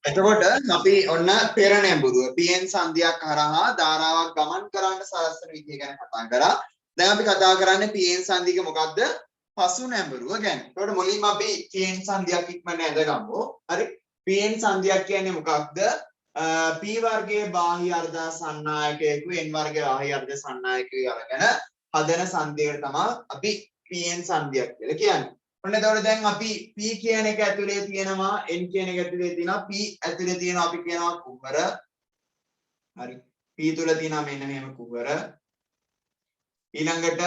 එතකොට අපි ඔන්න පෙර නැඹුරුව PN සංධියක් හරහා ධාරාවක් ගමන් කරන්න සලස්වන විදිය ගැන කතා කරා. දැන් අපි කතා කරන්නේ PN සංධියක මොකද්ද? පසු නැඹුරුව ගැන. එතකොට මුලින්ම අපි PN සංධියක් ඉක්මනට ඇඳගමු. හරි. PN සංධියක් කියන්නේ මොකක්ද? P වර්ගයේ බාහ්‍ය අර්ධ සන්නායකයෙකු N වර්ගයේ බාහ්‍ය අර්ධ සන්නායකයෙකු අරගෙන හදන සංධියකට තමයි අපි PN සංධියක් කියලා කියන්නේ. ඔන්න එතකොට දැන් අපි P කියන එක ඇතුලේ තියෙනවා N කියන එක ඇතුලේ තියෙනවා P ඇතුලේ තියෙනවා අපි කියනවා කුහර. හරි. P තුල තියෙනවා මෙන්න මෙහෙම කුහර. ඊළඟට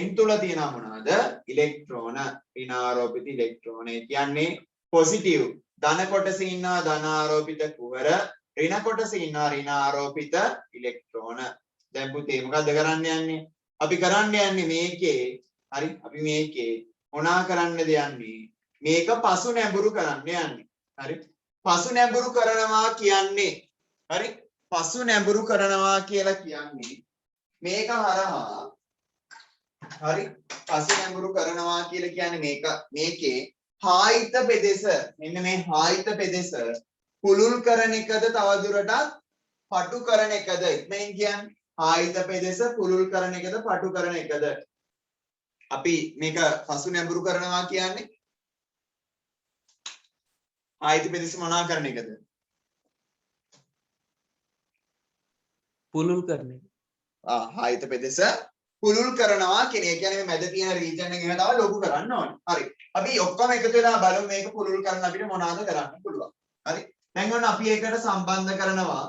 N තුල තියෙනවා මොනවද? ඉලෙක්ට්‍රෝන. ඍණාරෝපිත ඉලෙක්ට්‍රෝන. ඒ කියන්නේ පොසිටිව්. ධන කොටසේ ඉන්නවා ධනාරෝපිත කුහර. ඍණ කොටසේ ඉන්නවා ඍණාරෝපිත ඉලෙක්ට්‍රෝන. දැන් පුතේ මොකද්ද කරන්න යන්නේ? අපි කරන්න යන්නේ මේකේ හරි අපි මේකේ මොනා කරන්නද යන්නේ? මේක පසු නැඹුරු කරන්න යන්නේ. හරි. පසු නැඹුරු කරනවා කියන්නේ හරි පසු නැඹුරු කරනවා කියලා කියන්නේ මේක හරහා හරි පසු නැඹුරු කරනවා කියලා කියන්නේ මේකේ හායිත පෙදෙස මෙන්න මේ හායිත පෙදෙස පුළුල් කරන එකද තවදුරටත් පටු කරන එකද ඉක්මනින් කියන්නේ හායිත පෙදෙස පුළුල් කරන එකද පටු කරන එකද අපි මේක පසු නැඹුරු කරනවා කියන්නේ හායිත පෙදෙස මොනවා කරන එකද පුළුල් කරන එක හායිත පෙදෙස පුළුල් කරනවා කියන එක කියන්නේ මේ මැද තියෙන රීජන් එක එහෙම තව ලොකු කරන්න ඕනේ. හරි. අපි ඔක්කොම එකතු වෙලා බලමු මේක පුළුල් කරන්න අපිට මොනවද කරන්න පුළුවන්. හරි. දැන් ඔන්න අපි ඒකට සම්බන්ධ කරනවා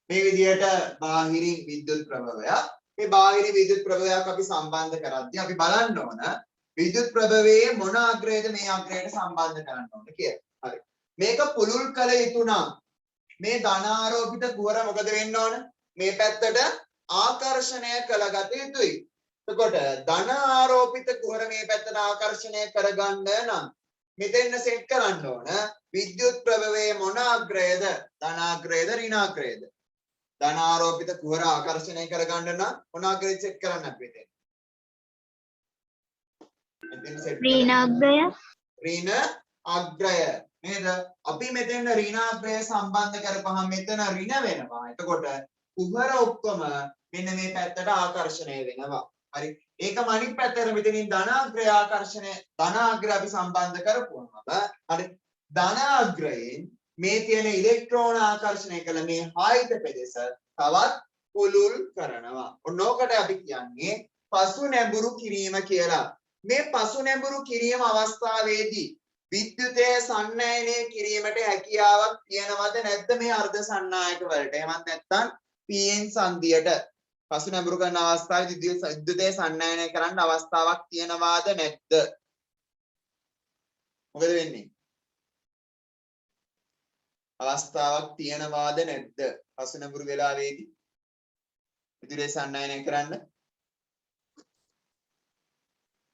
මේ විදිහට බාහිරින් විද්‍යුත් ප්‍රභවයක්. මේ බාහිරින් විද්‍යුත් ප්‍රභවයක් අපි සම්බන්ධ කරද්දී අපි බලන්න ඕන විද්‍යුත් ප්‍රභවයේ මොන අග්‍රයද මේ අග්‍රයට සම්බන්ධ කරන්න ඕන කියලා. හරි. මේක පුළුල් කළ යුතු නම් මේ ධනාරෝපිත කුහර මොකද වෙන්න ඕන? මේ පැත්තට ආකර්ෂණය කළගත යුතුයි. එතකොට ධන ආරෝපිත කුහර මේ පැත්තට ආකර්ෂණය කරගන්න නම් මෙතෙන්න සෙට් කරන්න ඕන විද්‍යුත් ප්‍රභවයේ මොන අග්‍රයද ධනාග්‍රයද ඍණාග්‍රයද ධන ආරෝපිත කුහර ආකර්ෂණය කරගන්න නම් මොන අග්‍රයද සෙට් කරන්න අපි මෙතෙන් ඍණාග්‍රය නේද අපි මෙතෙන් ඍණාග්‍රය සම්බන්ධ කරපහම මෙතන ඍණ වෙනවා. එතකොට කුහර ඔක්කොම මෙන්න මේ පැත්තට ආකර්ෂණය වෙනවා. හරි. ඒකම අනිත් පැත්තට මෙතනින් ධනාග්‍රය ආකර්ෂණය ධනාග්‍රය අපි සම්බන්ධ කරපුවම හරි. ධනාග්‍රයෙන් මේ තියෙන ඉලෙක්ට්‍රෝන ආකර්ෂණය කළ මේ හායිත පෙදෙස තවත් පුළුල් කරනවා. ඔන්නෝකට අපි කියන්නේ පසු නැඹුරු කිරීම කියලා. මේ පසු නැඹුරු කිරීම අවස්ථාවේදී විද්‍යුතය සන්නයනය කිරීමට හැකියාවක් තියෙනවද නැද්ද මේ අර්ධ සන්නායක වලට? එහෙමත් නැත්නම් PN සංධියට පසු නැඹුරු කරන අවස්ථාවේ විද්‍යුතය සන්නයනය කරන්න අවස්ථාවක් තියෙනවාද නැද්ද? මොකද වෙන්නේ? අවස්ථාවක් තියෙනවාද නැද්ද? පසු නැඹුරු වෙලාවේදී විද්‍යුතය සන්නයනය කරන්න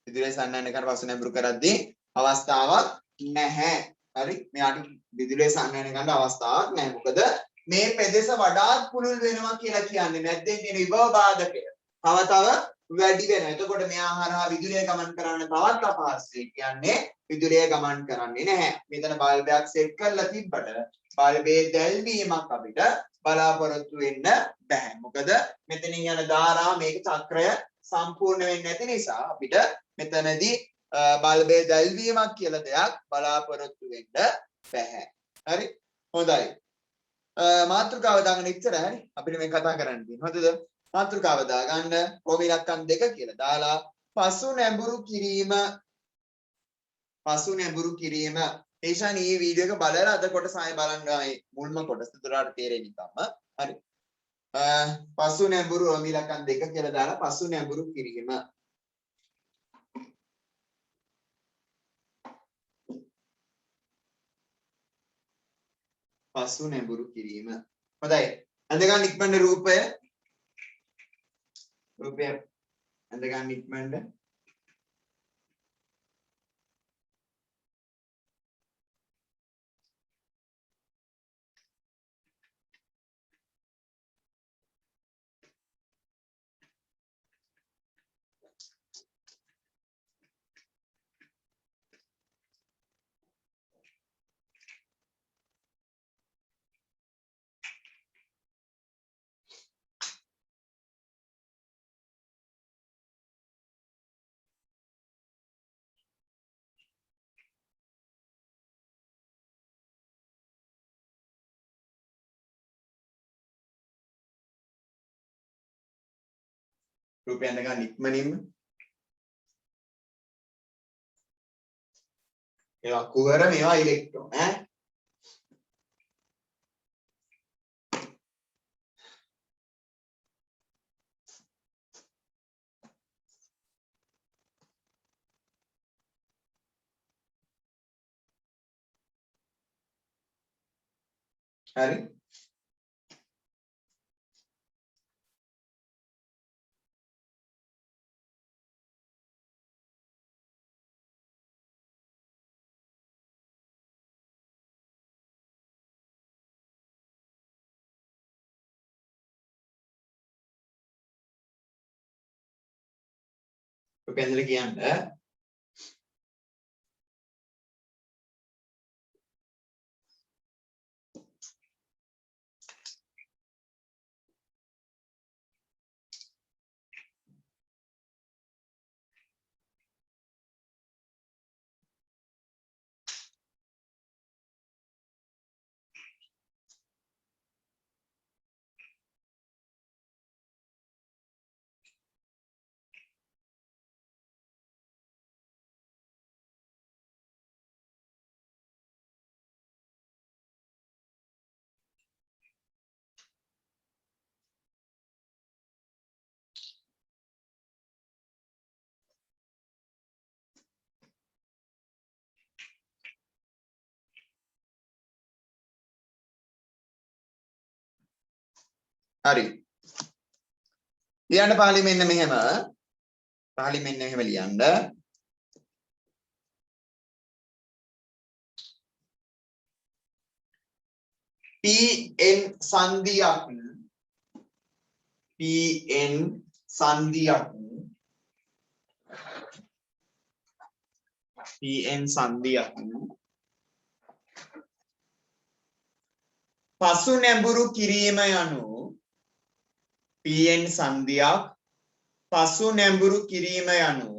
විදුලිය සන්නයනය කරන පසු නැඹුරු කරද්දී අවස්ථාවක් නැහැ. හරි. මෙයාට විදුලිය සන්නයනය කරන්න අවස්ථාවක් නැහැ. මොකද මේ පෙදෙස වඩාත් පුළුල් වෙනවා කියලා කියන්නේ මැද්දෙන් තියෙන විභව බාධකය තව වැඩි වෙනවා. එතකොට මෙයා හරහා විදුලිය ගමන් කරන්න තවත් අපහසුයි. කියන්නේ විදුලිය ගමන් කරන්නේ නැහැ. මෙතන බල්බයක් සෙට් කරලා තිබ්බට බල්බේ දැල්වීමක් අපිට බලාපොරොත්තු වෙන්න බෑ. මොකද මෙතනින් යන ධාරාව මේක චක්‍රය සම්පූර්ණ වෙන්නේ නැති නිසා අපිට මෙතනදී බල්බේ දැල්වීමක් කියලා දෙයක් බලාපොරොත්තු වෙන්න බෑ. හරි. හොඳයි. මාතෘකාව දාගෙන ඉච්චරයි. හරි. අපිට මේ කතා කරන්න තියෙන්නේ. හොඳද? මාතෘකාව දාගන්න කොහොම ඉලක්කම් දෙක කියලා දාලා පසු නැඹුරු කිරීම ඒෂාන් මේ වීඩියෝ එක බලලා අද කොටස ආයෙ බලන්න මේ මුල්ම කොටස උඩට තේරෙන්නේ තමයි. හරි. පසු නැඹුරු ඉලක්කම් දෙක කියලා දාලා පසු නැඹුරු කිරීම පසු නැඹුරු කිරීම. හොඳයි. අඳගන්න ඉක්මනට රූපය අඳගන්න ඉක්මනට. රූපය ඇඳ ගන්න ඉක්මනින්ම. ඒවා කුහර මේවා ඉලෙක්ට්‍රෝන ඈ. හරි. රූපය ඇඳලා කියන්න. හරි. ලියන්න පහලින් මෙන්න මෙහෙම. පහලින් මෙන්න මෙහෙම ලියන්න. Pn සංදියක් Pn සංදියක් Pn සංදියක් පසු නැඹුරු කිරීම යනු Pn සංදියක් පසු නැඹුරු කිරීම යනු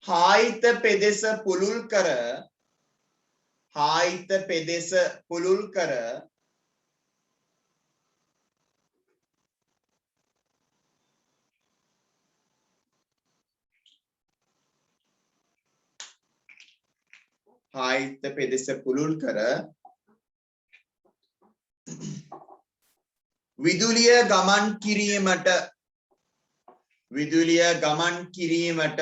හායිත පෙදෙස පුළුල් කර හායිත පෙදෙස පුළුල් කර හායිත පෙදෙස පුළුල් කර විදුලිය ගමන් කිරීමට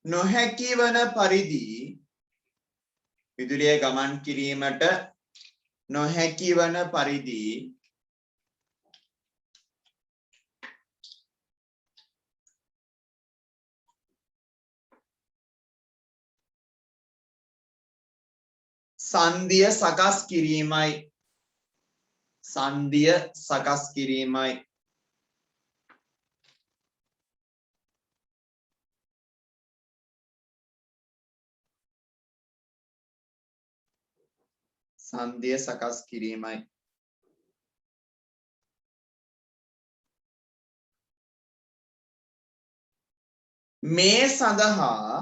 නොහැකි වන පරිදි විදුලිය ගමන් කිරීමට නොහැකි වන පරිදි සංදිය සකස් කිරීමයි සංදිය සකස් කිරීමයි මේ සඳහා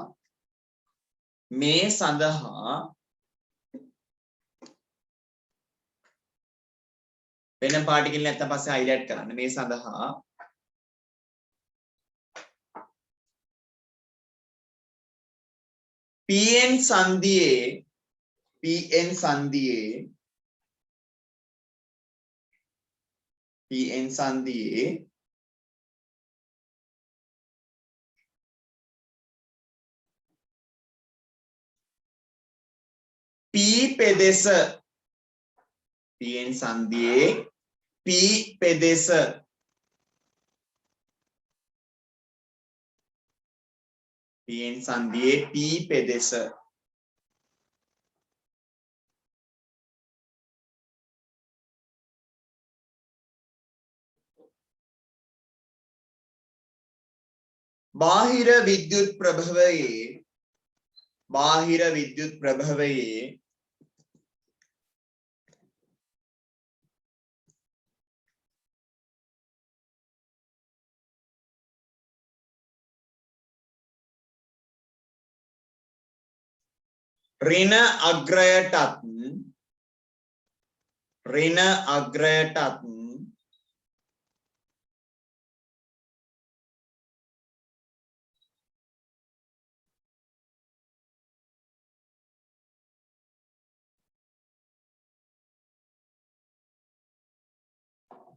වෙන පාටිකල් නැත්නම් පස්සේ හයිලයිට් කරන්න මේ සඳහා PN සංදියේ P පෙදෙස PN සංදියේ P පෙදෙස PN සංදියේ P පෙදෙස බාහිර විද්‍යුත් ප්‍රභවයේ ඍණ අග්‍රයටත් ඍණ අග්‍රයටත්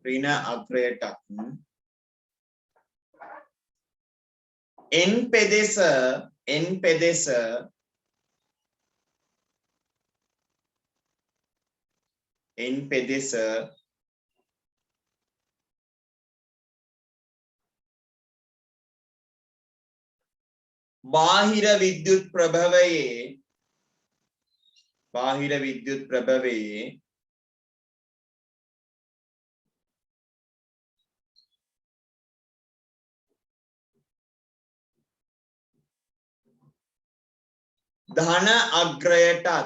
ඍණ අග්‍රයටත් n පෙදෙස බාහිර විද්‍යුත් ප්‍රභවයේ ධන අග්‍රයටත්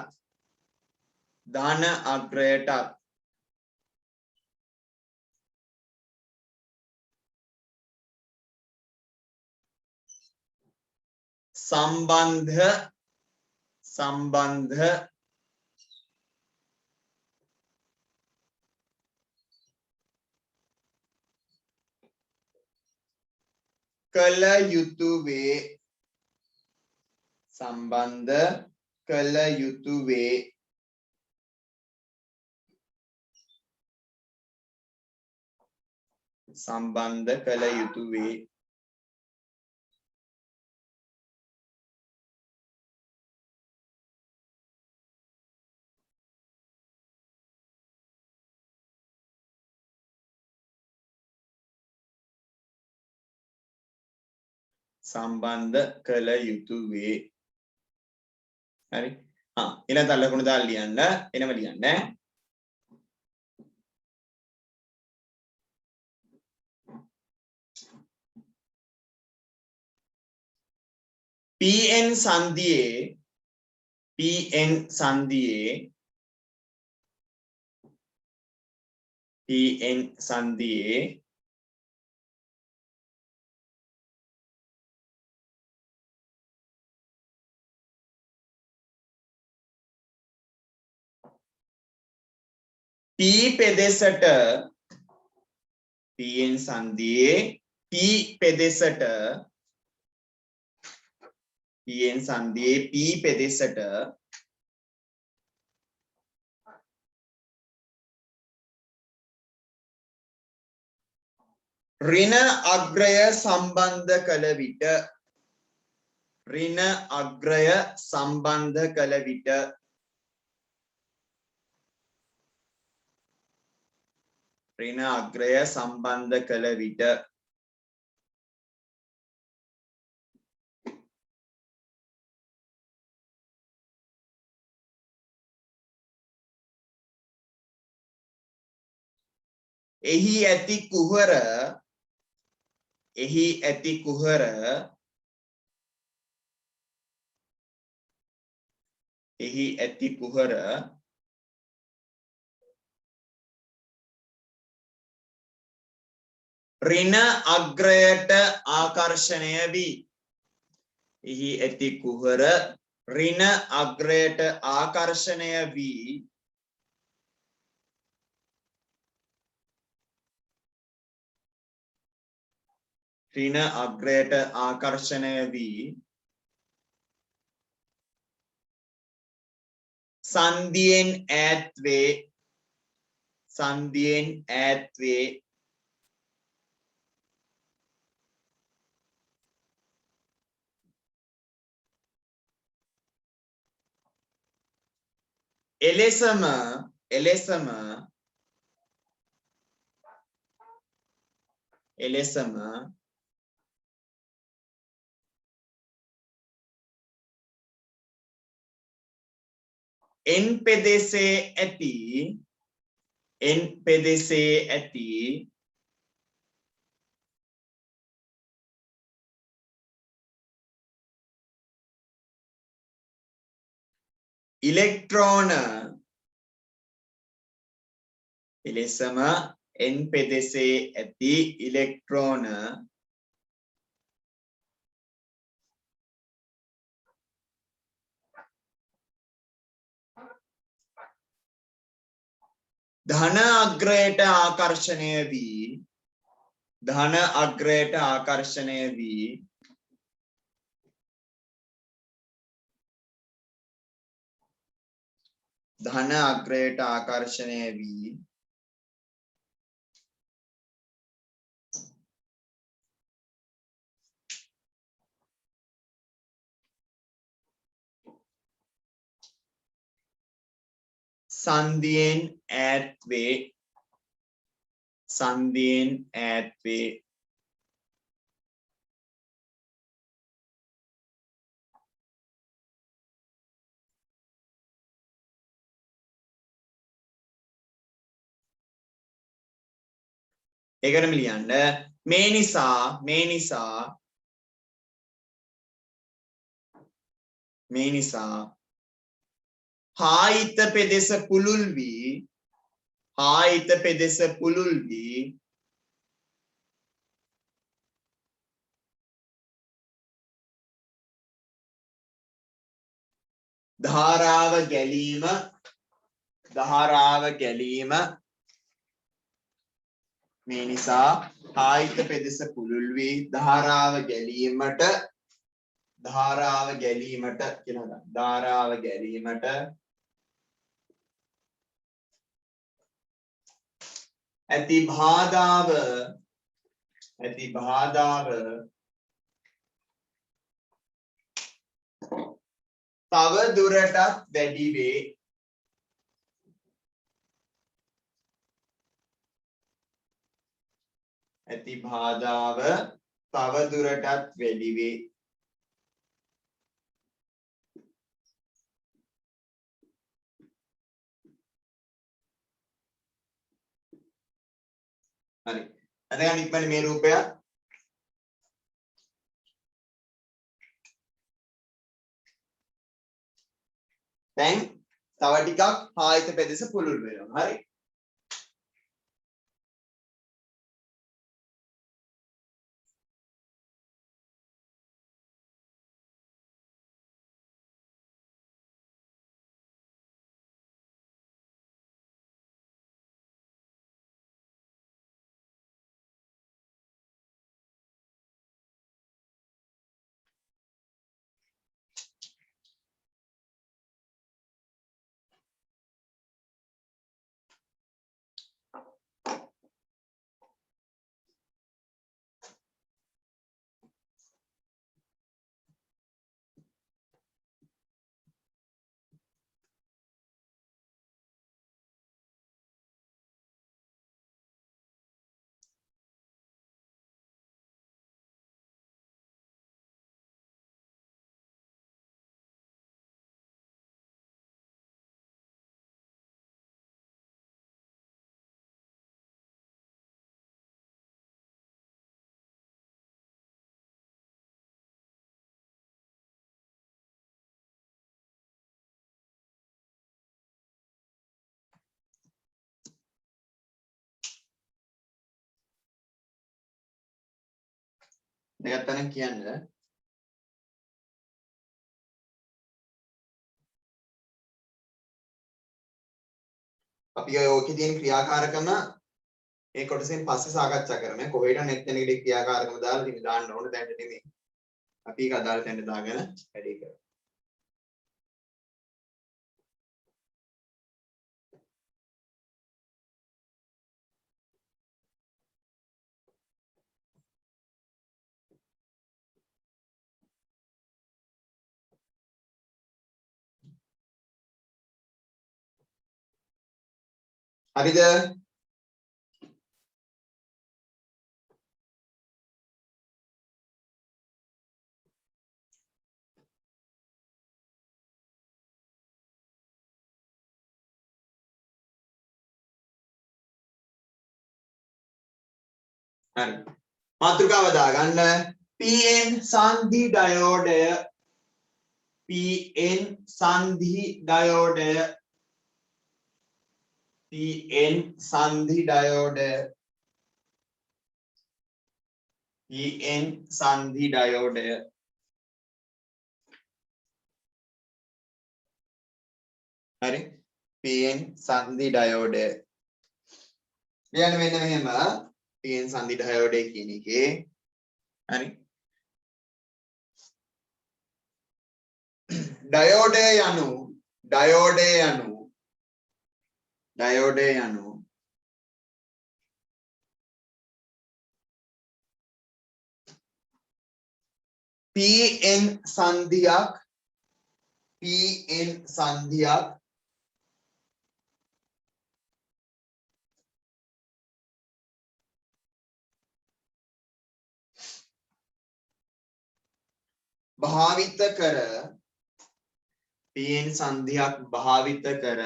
සම්බන්ධ කළ යුතු වේ හරි ඊළඟ ලකුණු දාලා ලියන්න එනම ලියන්න PN සංදියේ PN සංදියේ P පෙදෙසට ඍණ අග්‍රය සම්බන්ධ කළ විට එහි ඇති කුහර ඍණ අග්‍රයට ආකර්ෂණය වී සංදියෙන් ඈත් වේ එලෙසම N පෙදෙසේ ඇති ඉලෙක්ට්‍රෝන ධන අග්‍රයට ආකර්ෂණය වී ධන අග්‍රයට ආකර්ෂණය වී ධන අග්‍රයට ආකර්ෂණය වී සංදියෙන් ඈත් වේ සංදියෙන් ඈත් වේ ඒකටම ලියන්න මේ නිසා හායිත පෙදෙස පුළුල් වී ධාරාව ගැලීම මේ නිසා හායිත පෙදෙස පුළුල් වී ධාරාව ගැලීමට ඇති බාධාව තව දුරටත් වැඩි වේ ඇති බාධාව තව දුරටත් වැඩි වේ හරි අදගන්න ඉක්මනට මේ රූපය දැන් තව ටිකක් ආයත පෙදෙස පුළුල් වෙනවා හරි දෙකක් තැනක් කියන්න අපි ඔකේ තියෙන ක්‍රියාකාරකම ඒ කොටසෙන් පස්සේ සාකච්ඡා කරමු කොහෙට නෙට් එකේ ක්‍රියාකාරකම දාලා ඉතින් දාන්න ඕන දැන් නෙමෙයි අපි ඒක අදාළ තැනට දාගෙන වැඩි කරමු හරිද හරි මාතෘකාව දාගන්න PN සංධි ඩයෝඩය PN සංධි ඩයෝඩය PN සංධි ඩයෝඩය PN සංධි ඩයෝඩය හරි PN සංධි ඩයෝඩය කියන්නේ මෙන්න මෙහෙම PN සංදි ඩයෝඩ් එක කියන එකේ හරි ඩයෝඩය යනු PN සංදියක් භාවිත කර PN සංදියක් භාවිත කර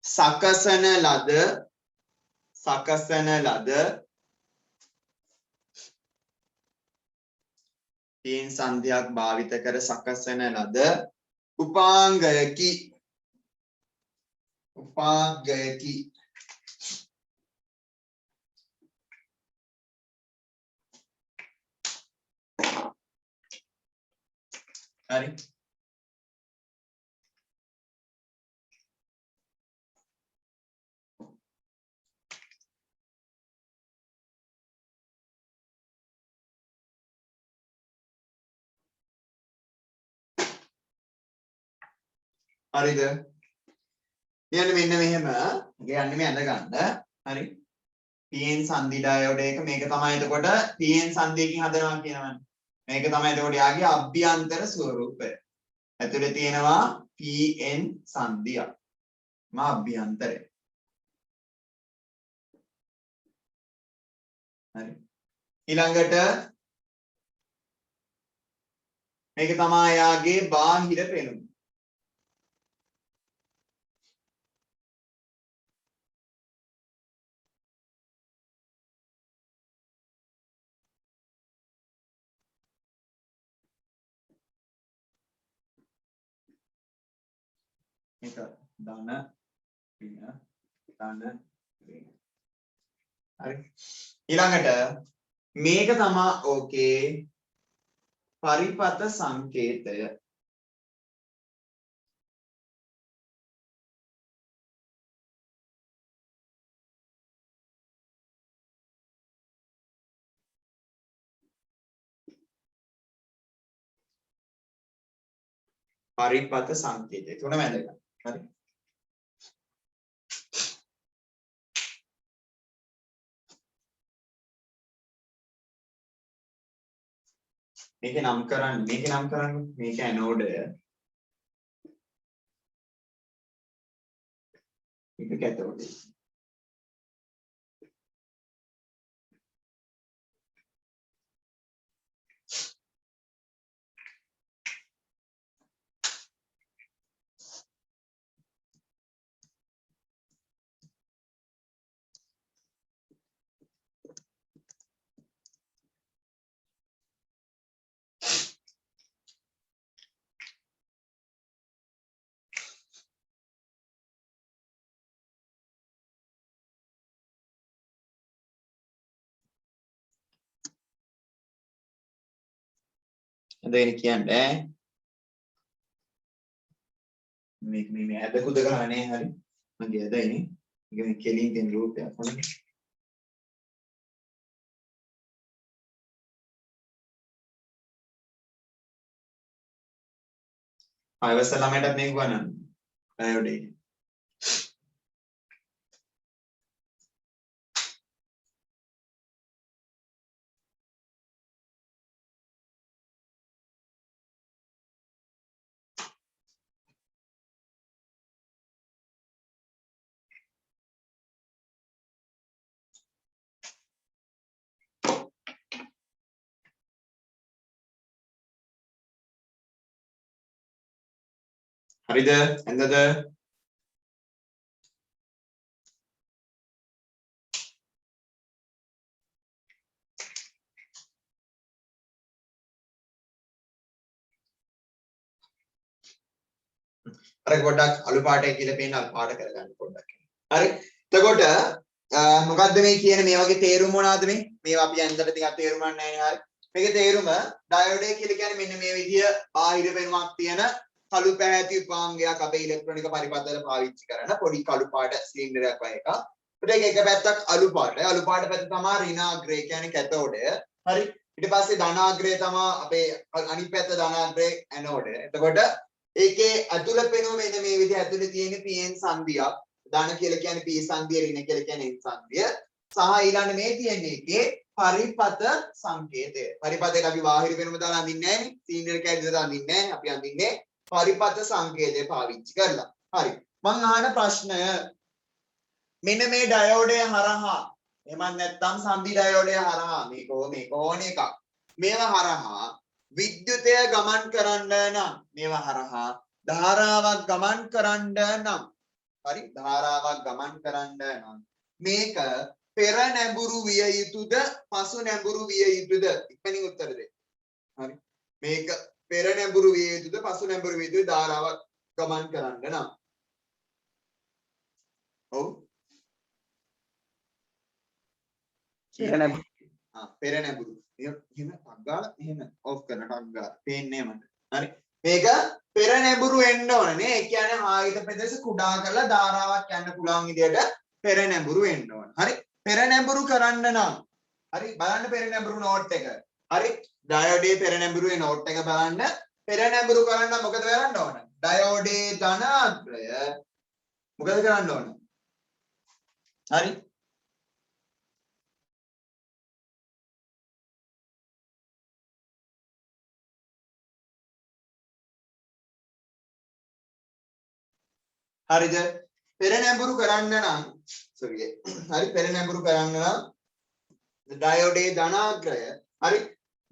සකසන ලද PN සංදියක් භාවිත කර සකසන ලද උපාංගයකි හරි හරිද කියන්නේ මෙන්න මෙහෙම කියන්නේ මේ අඳ ගන්න හරි PN සංදි ඩයෝඩ් එක මේක තමයි එතකොට PN සංදියකින් හදනවා කියනවනේ මේක තමයි එතකොට යාගේ අභ්‍යන්තර ස්වරූපය ඇතුලේ තියෙනවා PN සංදියක් අභ්‍යන්තරය හරි ඊළඟට මේක තමයි යාගේ බාහිර පෙනුම මේක ධන ඍණ හරි ඊළඟට මේක තමයි ඕකේ පරිපත සංකේතය පරිපත සංකේතය තුන වැදගත් හරි මේක නම් කරන්න මේක ඇනෝඩය මේක කැතෝඩය දෙවෙනි කියන්නේ මේක මේ ඇද කුද ගන්නනේ හරි මගේ ඇදයිනේ මේක මේ කෙලින් තියෙන රූපයක් හරි ආයවස ළමයටත් මේක ගන්නන්න ඩයෝඩ් එක හරිද එන්නද අර පොඩ්ඩක් අලු පාටයි කියලා පේන අලු පාට කරගන්න පොඩ්ඩක් හරි එතකොට මොකද්ද මේ කියන්නේ මේ වගේ තේරුම මොනවාද මේවා අපි අන්දර ටිකක් තේරුම් ගන්න නැහැ නේ හරි මේකේ තේරුම ඩයෝඩ් එක කියලා කියන්නේ මෙන්න මේ විදිය බාහිර පෙනුමක් තියෙන කළු පැහැති උපාංගයක් අපේ ඉලෙක්ට්‍රොනික පරිපථවල පාවිච්චි කරන පොඩි කළු පාට සිලින්ඩරයක් වගේ එකක්. ඒකට එක පැත්තක් අලු පාටයි. අලු පාට පැත්ත තමයි ඍණාග්‍රය කියන්නේ කැතෝඩය. හරි. ඊට පස්සේ ධනාග්‍රය තමයි අපේ අනිත් පැත්ත ධනාග්‍රය ඇනෝඩය. එතකොට ඒකේ ඇතුළ පෙනුම මෙන්න මේ විදිහ ඇතුළේ තියෙන PN සංදියක්. ධන කියලා කියන්නේ P සංදිය, ඍණ කියලා කියන්නේ N සංදිය. සහ ඊළඟ මේ තියෙන්නේ එකේ පරිපථ සංකේතය. පරිපථයට අපි බාහිර වෙනම දාලා අඳින්නේ නැහැ නේ. සිලින්ඩර් එකේ ඇතුළේ අඳින්නේ නැහැ. අපි අඳින්නේ පරිපථ සංකේතය පාවිච්චි කරලා. හරි. මම අහන ප්‍රශ්නය මෙන්න මේ ඩයෝඩය හරහා එහෙම නැත්නම් සන්ධි ඩයෝඩය හරහා මේක ඕන එකක්. මේවා හරහා විද්‍යුතය ගමන් කරන්න නම් මේවා හරහා ධාරාවක් ගමන් කරන්න නම් හරි ධාරාවක් ගමන් කරන්න නම් මේක පෙර නැඹුරු විය යුතුද පසු නැඹුරු විය යුතුද ඉක්මනින් උත්තර දෙන්න. හරි මේක පෙර නැඹුරු විය යුතුද පසු නැඹුරු විය යුතුද ධාරාවක් ගමන් කරන්න නම්. ඔව් පෙර නැඹුරු එහෙම අග්ගාලා එහෙම ඔෆ් කරන ටග්ගා පේන්නේ මට. හරි මේක පෙර නැඹුරු වෙන්න ඕනේ නේ. ඒ කියන්නේ ආයත ප්‍රදේශ කුඩා කරලා ධාරාවක් යන්න පුළුවන් විදියට පෙර නැඹුරු වෙන්න ඕන. හරි පෙර නැඹුරු කරන්න නම් හරි බලන්න පෙර නැඹුරු නෝට් එක. හරි ඩයෝඩේ පෙර නැඹුරුවේ නෝට් එක බලන්න. පෙර නැඹුරු කරන්න මොකද කරන්න ඕන? ඩයෝඩේ ධනාග්‍රය මොකද කරන්න ඕන? හරි හරිද? පෙර නැඹුරු කරන්න නම් හරි පෙර නැඹුරු කරන්න නම් ඩයෝඩේ ධනාග්‍රය හරි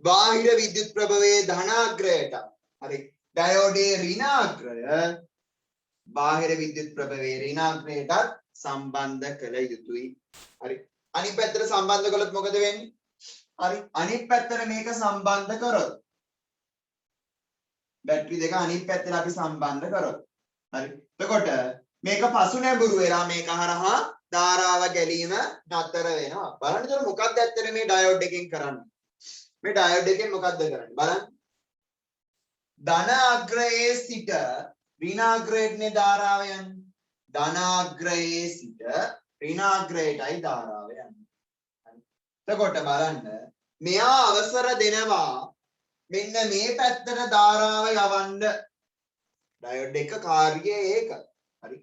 බාහිර විද්‍යුත් ප්‍රභවයේ ධනාග්‍රයට හරි ඩයෝඩේ ඍණාග්‍රය බාහිර විද්‍යුත් ප්‍රභවයේ ඍණාග්‍රයට සම්බන්ධ කළ යුතුයි. හරි අනිත් පැත්තට සම්බන්ධ කළොත් මොකද වෙන්නේ? හරි අනිත් පැත්තට මේක සම්බන්ධ කරොත් බැටරි දෙක අනිත් පැත්තට අපි සම්බන්ධ කරොත් හරි එතකොට මේක පසු නැඹුරු වෙලා මේක හරහා ධාරාව ගැලීම නතර වෙනවා. බලන්න ඒක මොකක්ද ඇත්තට මේ ඩයෝඩ් එකෙන් කරන්නේ? මේ ඩයෝඩ් එකෙන් මොකක්ද කරන්නේ? බලන්න. ධන අග්‍රයේ සිට ඍණාග්‍රයටනේ ධාරාව යන්නේ. ධන අග්‍රයේ සිට ඍණාග්‍රයටයි ධාරාව යන්නේ. එතකොට බලන්න මෙයා අවසර දෙනවා මෙන්න මේ පැත්තට ධාරාව යවන්න. ඩයෝඩ් එක කාර්යය ඒක. හරි.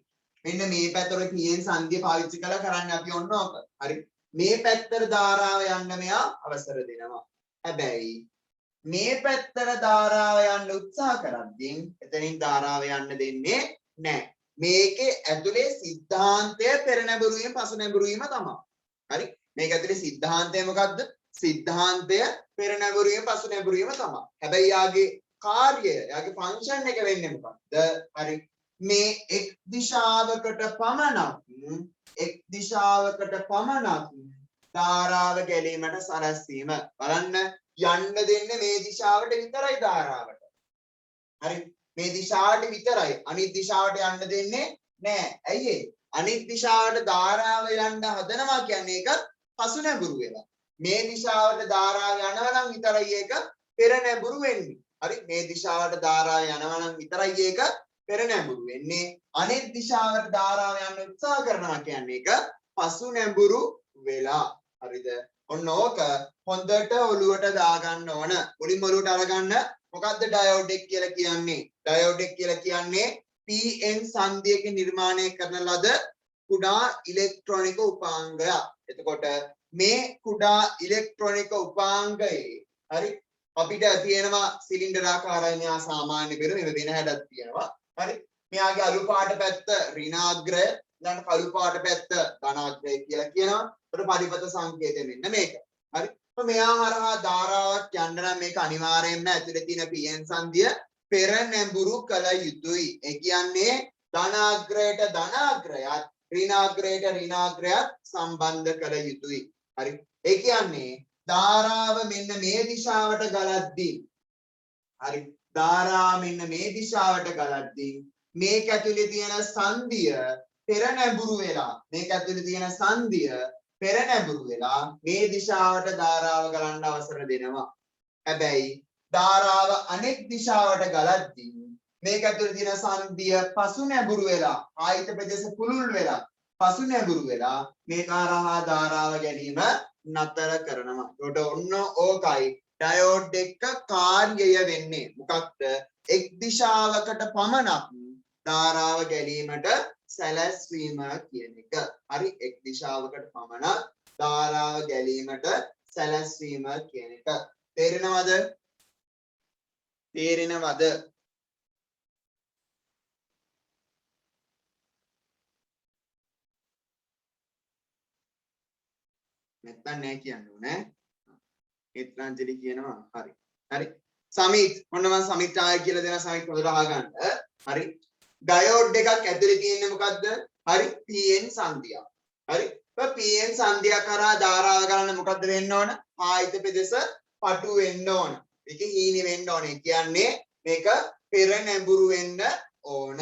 මෙන්න මේ පැත්තට PN සංදිය පාවිච්චි කරලා කරන්න අපි ඔන්න ඕක. හරි. මේ පැත්තට ධාරාව යන්න මෙයා අවසර දෙනවා. හැබැයි මේ පැත්තට ධාරාව යන්න උත්සාහ කරද්දී එතනින් ධාරාව යන්න දෙන්නේ නැහැ. මේකේ ඇතුලේ සිද්ධාන්තය පෙර නැඹුරු වීම පසු නැඹුරු වීම තමයි. හරි. මේක ඇතුලේ සිද්ධාන්තය මොකද්ද? සිද්ධාන්තය පෙර නැඹුරු වීම පසු නැඹුරු වීම තමයි. හැබැයි යාගේ කාර්යය යාගේ ෆන්ක්ෂන් එක වෙන්නේ මොකක්ද? හරි මේ එක් දිශාවකට පමණක් ධාරාව ගැලීමට සලස්වීම. බලන්න යන්න දෙන්නේ මේ දිශාවට විතරයි ධාරාවට. හරි මේ දිශාවට විතරයි අනිත් දිශාවට යන්න දෙන්නේ නෑ. ඇයි ඒ? අනිත් දිශාවට ධාරාව යන්න හදනවා කියන්නේ ඒක පසු නැඹුරු වෙලා. මේ දිශාවට ධාරාව යනවා නම් විතරයි ඒක පෙර නැඹුරු වෙන්නේ. හරි මේ දිශාවට ධාරාව යනවා නම් විතරයි ඒක පෙර නැඹුරු වෙන්නේ. අනෙක් දිශාවට ධාරාව යන්න උත්සාහ කරනවා කියන්නේ ඒක පසු නැඹුරු වෙලා. හරිද? ඔන්න ඕක හොඳට ඔලුවට දාගන්න ඕන. මුලින්ම ඔලුවට අරගන්න මොකද්ද ඩයෝඩ් එක කියලා කියන්නේ? ඩයෝඩ් එක කියලා කියන්නේ PN සංදියකින් නිර්මාණය කරන ලද කුඩා ඉලෙක්ට්‍රොනික උපාංගයක්. එතකොට මේ කුඩා ඉලෙක්ට්‍රොනික උපාංගයේ හරි අපිට තියෙනවා සිලින්ඩර් ආකාරය මෙහා සාමාන්‍ය පෙර මෙව වෙන හැඩක් තියෙනවා. හරි මෙයාගේ අලු පාට පැත්ත ඍණාග්‍රය ඊළඟ කළු පාට පැත්ත ධනාග්‍රය කියලා කියනවා. ඒකට පරිපථ සංකේතය මෙන්න මේක. හරි මෙයා හරහා ධාරාවක් යන්න නම් මේක අනිවාර්යයෙන්ම ඇතුලේ තියෙන PN සංදිය පෙර නැඹුරු කළ යුතුයි. ඒ කියන්නේ ධනාග්‍රයට ධනාග්‍රයත් ඍණාග්‍රයට ඍණාග්‍රයත් සම්බන්ධ කළ යුතුයි. හරි ඒ කියන්නේ ධාරාව මෙන්න මේ දිශාවට ගලද්දී හරි ධාරාව මෙන්න මේ දිශාවට ගලද්දී මේක ඇතුලේ තියෙන සංදිය පෙර නැඹුරු වෙලා මේක ඇතුලේ තියෙන සංදිය පෙර නැඹුරු වෙලා මේ දිශාවට ධාරාව ගලන්න අවසර දෙනවා. හැබැයි ධාරාව අනෙක් දිශාවට ගලද්දී මේක ඇතුලේ තියෙන සංදිය පසු නැඹුරු වෙලා ආයත ප්‍රදේශ පුළුල් වෙලා පසු නැඹුරු වෙලා මේක හරහා ධාරාව ගැනීම නතර කරනවා. ඒකට ඔන්න ඕකයි ඩයෝඩ් එක කාර්යය වෙන්නේ. මොකක්ද? එක් දිශාවකට පමණක් ධාරාව ගැනීමට සැලැස්වීම කියන එක. හරි, එක් දිශාවකට පමණක් ධාරාව ගැනීමට සැලැස්වීම කියන එක. තේරෙනවද? තේරෙනවද? නැත්තම් නෑ කියන්න ඕනේ. ඒත්‍රාන්ජලි කියනවා. හරි. හරි. සමිත් ඔන්න මම සමිත් ආය කියලා දෙනවා. සමිත් හොඳට අහගන්න. හරි. ඩයෝඩ් එකක් ඇතුලේ තියෙන්නේ මොකද්ද? හරි, PN සංදියක්. හරි. PN සංදියක් කරා ධාරාව ගන්න මොකද්ද වෙන්න ඕන? ආයත ප්‍රදේශ පටු වෙන්න ඕන. ඒක හීනි වෙන්න ඕනේ. කියන්නේ මේක පෙර නැඹුරු වෙන්න ඕන.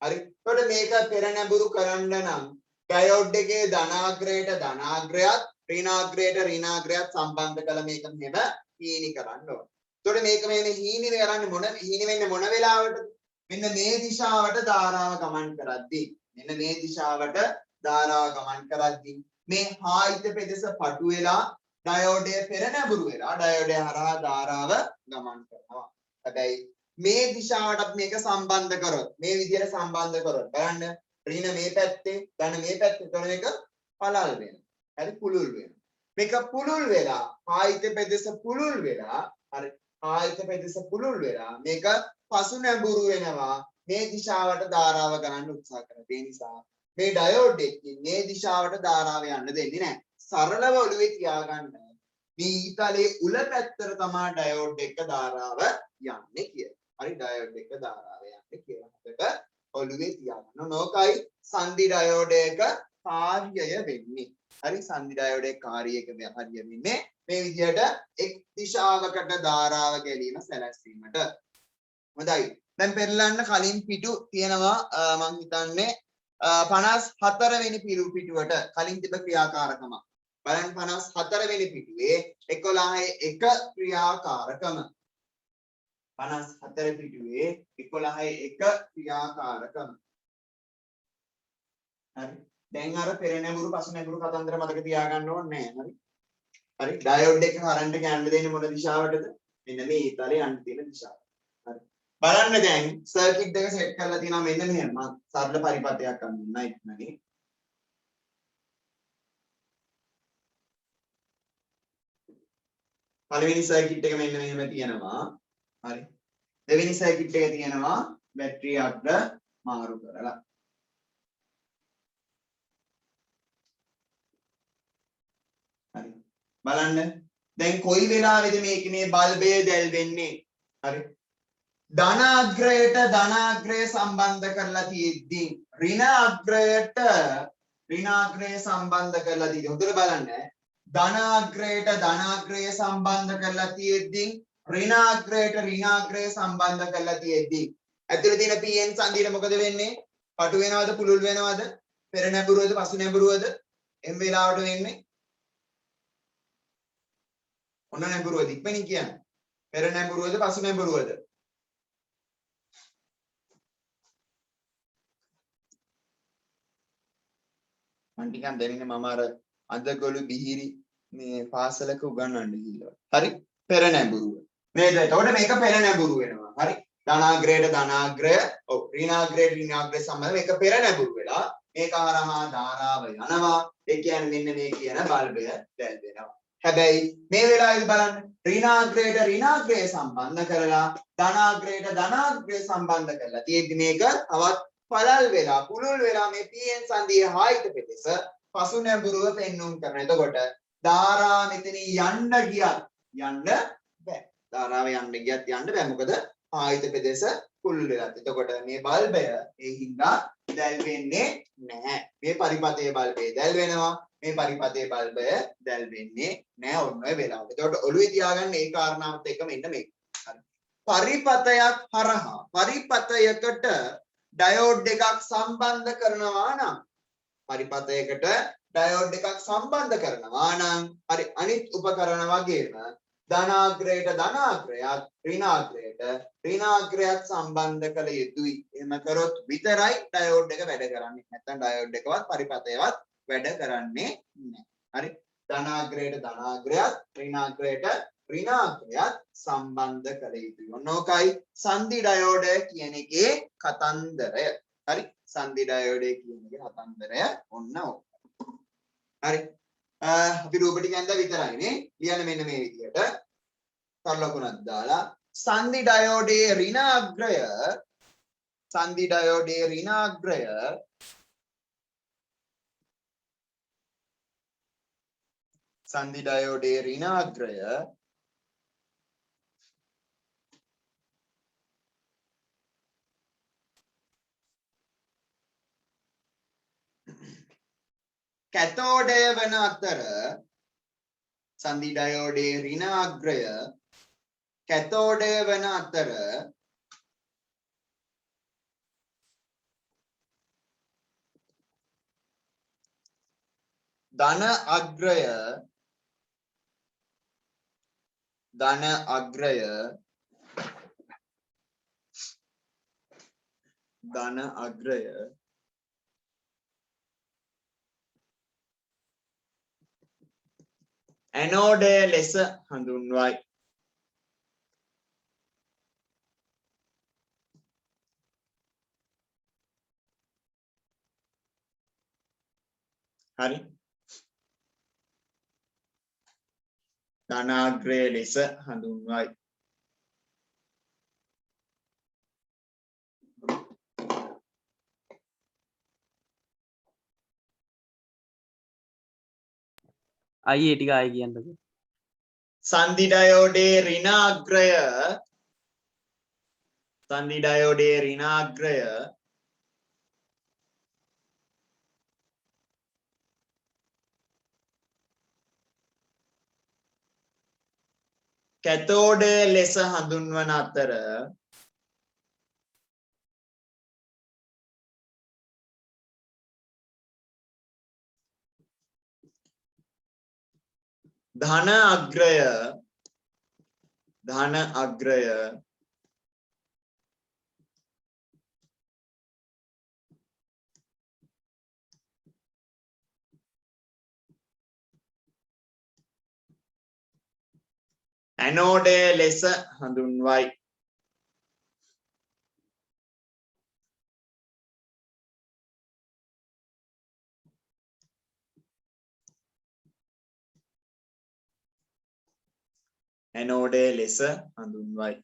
හරි. එතකොට මේක පෙර නැඹුරු කරන්න නම් ඩයෝඩ් එකේ ධනාග්‍රයට ධනාග්‍රයත් ඍණාග්‍රයට ඍණාග්‍රයත් සම්බන්ධ කළ මේක මෙහෙම හීනි කරන්න ඕන. එතකොට මේක මෙහෙම හීනි කරන්නේ හීනි වෙන්නේ මොන වෙලාවටද? මෙන්න මේ දිශාවට ධාරාව ගමන් කරද්දී. මෙන්න මේ දිශාවට ධාරාව ගමන් කරද්දී මේ ආයත ප්‍රදේශ පටු වෙලා ඩයෝඩය පෙර නැඹුරු වෙලා ඩයෝඩය හරහා ධාරාව ගමන් කරනවා. හැබැයි මේ දිශාවටත් මේක සම්බන්ධ කරොත් මේ විදිහට සම්බන්ධ කරොත් බලන්න ඍණ මේ පැත්තේ ධන මේ පැත්තේ තොර මේක පළල් වෙනවා. හරි, පුළුල් වෙනවා. මේක පුළුල් වෙලා ආයත ප්‍රදේශ පුළුල් වෙලා හරි ආයත ප්‍රදේශ පුළුල් වෙලා මේක පසු නැඹුරු වෙනවා. මේ දිශාවට ධාරාව ගන්න උත්සාහ කරන ඒ නිසා මේ ඩයෝඩ් එකකින් මේ දිශාවට ධාරාව යන්න දෙන්නේ නැහැ. සරලව ඔළුවේ තියාගන්න මේ ඊතලයේ උල පැත්තට තමයි ඩයෝඩ් එක ධාරාව යන්නේ කියලා. හරි, ඩයෝඩ් එක ධාරාව යන්නේ කියලා අපිට ඔළුවේ තියාගන්න. නොකයි සංදි ඩයෝඩ් එක කාර්යය වෙන්නේ. හරි, සංදි ඩයෝඩ් එක කාර්යයක හරිය වෙන්නේ මේ විදිහට එක් දිශාවකට ධාරාව ගැනීම සැලැස්වීමට. හොඳයි. දැන් පෙරලන්න කලින් පිටු තියෙනවා මම හිතන්නේ 54 වෙනි පිටුවට කලින් තිබ්බ ක්‍රියාකාරකම. බලන්න 54 වෙනි පිටුවේ 11 ක්‍රියාකාරකම. 54 පිටුවේ 11 ක්‍රියාකාරකම. හරි. දැන් අර පෙර නැඹුරු පසු නැඹුරු කතන්දර මතක තියාගන්න ඕනේ නැහැ. හරි. හරි. ඩයෝඩ් එක කරන්ට් එක යන්න දෙන්නේ මොන දිශාවටද? මෙන්න මේ ඊතලේ යන්න තියෙන දිශාව. හරි. බලන්න දැන් සර්කිට් එක සෙට් කරලා තියෙනවා මෙන්න මෙහෙම. මම සරල පරිපථයක් අඳින්නයි ඉක්මනින්. පළවෙනි සර්කිට් එක මෙන්න මෙහෙම තියෙනවා. හරි. දෙවෙනි සර්කිට් එක තියෙනවා බැටරිය අග්‍ර මාරු කරලා. හරි. බලන්න දැන් කොයි වෙලාවෙද මේ බල්බය දැල් වෙන්නේ? හරි. ධනාග්‍රයට ධනාග්‍රය සම්බන්ධ කරලා තියෙද්දි ඍණාග්‍රයට ඍණාග්‍රය සම්බන්ධ කරලා තියෙද්දි හොඳට බලන්න ධනාග්‍රයට ධනාග්‍රය සම්බන්ධ කරලා තියෙද්දි ඍණාග්‍රයට ඍණාග්‍රය සම්බන්ධ කරලා තියෙද්දි ඇතුලේ තියෙන PN සංදියට මොකද වෙන්නේ? පටු වෙනවද පුළුල් වෙනවද? පෙර නැඹුරුවද පසු නැඹුරුවද? එම් වෙලාවට වෙන්නේ ඔන්න නැඹුරුවද ඉක්මනින් කියන්න. පෙර නැඹුරුවද පසු නැඹුරුවද? මම ටිකක් දැනෙන්නේ මම අර අදගොළු බිහිරි මේ පාසලක උගන්වන්න ගිහිල්ලා. හරි, පෙර නැඹුරුව. නේද? එතකොට මේක පෙර නැඹුරු වෙනවා. හරි. ධනාග්‍රයට ධනාග්‍රය, ඔව් ඍණාග්‍රයට ඍණාග්‍රය සම්බන්ධ මේක පෙර නැඹුරු වෙලා මේක හරහා ධාරාව යනවා. ඒ කියන්නේ මෙන්න මේ කියන බල්බය දැල් වෙනවා. හැබැයි මේ වෙලාවේදී බලන්න ඍණාග්‍රයට ඍණාග්‍රය සම්බන්ධ කරලා ධනාග්‍රයට ධනාග්‍රය සම්බන්ධ කරලා තියෙද්දි මේක තවත් පළල් වෙලා පුළුල් වෙලා මේ PN සංදියේ ආයත ප්‍රදේශ පසු නැඹුරුව පෙන්눔 කරන. එතකොට ධාරා මෙතන යන්න ගියත් යන්න බෑ. ධාරාව යන්න ගියත් යන්න බෑ. මොකද ආයත ප්‍රදේශ පුළුල් වෙලා. එතකොට මේ බල්බය ඒ හින්දා දැල් වෙන්නේ නැහැ. මේ පරිපථයේ බල්බය දැල් වෙනවා. මේ පරිපථයේ බල්බය දැල් වෙන්නේ නැහැ ඔන්න ඔය වෙලාවට. එතකොට ඔළුවේ තියාගන්න ඒ කාරණාවත් එක මෙන්න මේක. හරි. පරිපථයක් හරහා පරිපථයකට ඩයෝඩ් එකක් සම්බන්ධ කරනවා නම් පරිපථයකට ඩයෝඩ් එකක් සම්බන්ධ කරනවා නම් හරි අනිත් උපකරණ වගේම ධනාග්‍රයට ධනාග්‍රයත් ඍණාග්‍රයට ඍණාග්‍රයත් සම්බන්ධ කළ යුතුයි. එහෙම කරොත් විතරයි ඩයෝඩ් එක වැඩ කරන්නේ. නැත්නම් ඩයෝඩ් එකවත් පරිපථයවත් වැඩ කරන්නේ නැහැ. හරි. ධනාග්‍රයට ධනාග්‍රයත් ඍණාග්‍රයට ඍණාග්‍රයත් සම්බන්ධ කළ යුතුයි. ඔන්නෝකයි සංදි ඩයෝඩ කියන එකේ කතන්දරය. හරි. සංදි ඩයෝඩ කියන එකේ කතන්දරය ඔන්න ඕක. හරි. අපි රූප ටික ඇඳලා විතරයිනේ ලියන්න මෙන්න මේ විදිහට සරලකුණක් දාලා සංදි ඩයෝඩේ ඍණාග්‍රය සංදි ඩයෝඩේ ඍණාග්‍රය සංදි ඩයෝඩේ ඍණාග්‍රය කැතෝඩය වන අතර සංදි ඩයෝඩේ ඍණාග්‍රය කැතෝඩය වන අතර ධන අග්‍රය ඇනෝඩය ලෙස හඳුන්වයි. හරි. ධනාග්‍රය ලෙස හඳුන්වයි. අයි ඒ ටික ආයි කියන්නකෝ. සංදි ඩයෝඩේ ඍණාග්‍රය සංදි ඩයෝඩේ ඍණාග්‍රය කැතෝඩය ලෙස හඳුන්වන අතර ධන අග්‍රය ඇනෝඩය ලෙස හඳුන්වයි. ඇනෝඩය ලෙස හඳුන්වයි.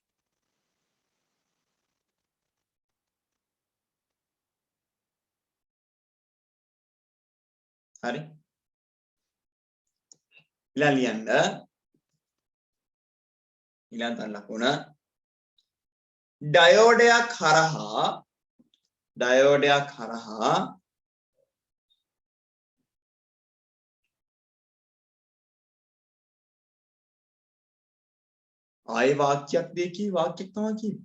හරි. ඊළඟ ලකුණ ඩයෝඩයක් හරහා ආයි වාක්‍යයක් දෙකී වාක්‍යයක් තමයි කියන්නේ.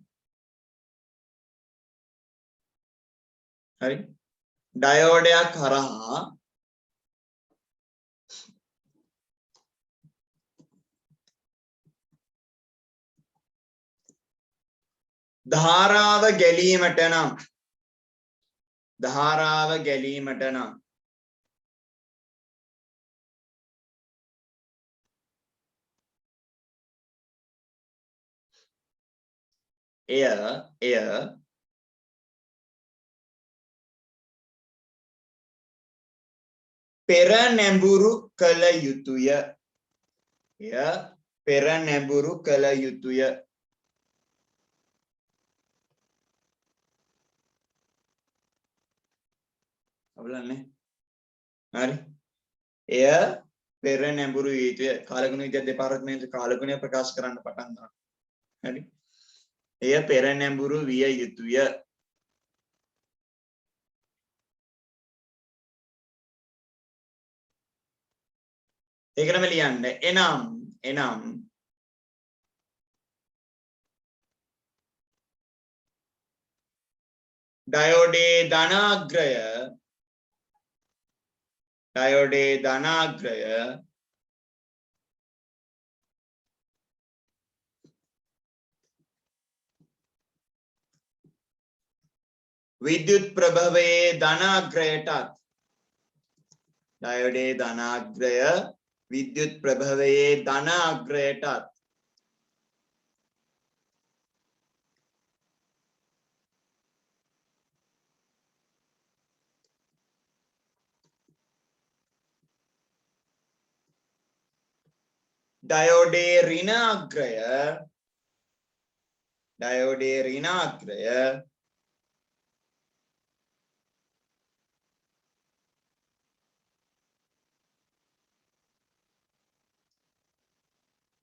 හරි. ඩයෝඩයක් හරහා ධාරාව ගැලීමට නම් එය පෙර නැඹුරු කළ යුතුය. අවුලන්නේ. හරි. එය පෙර නැඹුරු යුතුය. කාලගුණ විද්‍යා දෙපාර්තමේන්තුවේ කාලගුණය ප්‍රකාශ කරන්න පටන් ගන්නවා. හරි. එය පෙර නැඹුරු විය යුතුය. ඒකටම ලියන්න. එනම් ඩයෝඩේ ධනාග්‍රය විද්‍යුත් ප්‍රභවයේ ධනාග්‍රයටත් ඩයෝඩේ ධනාග්‍රය විද්‍යුත් ප්‍රභවයේ ධනාග්‍රයටත්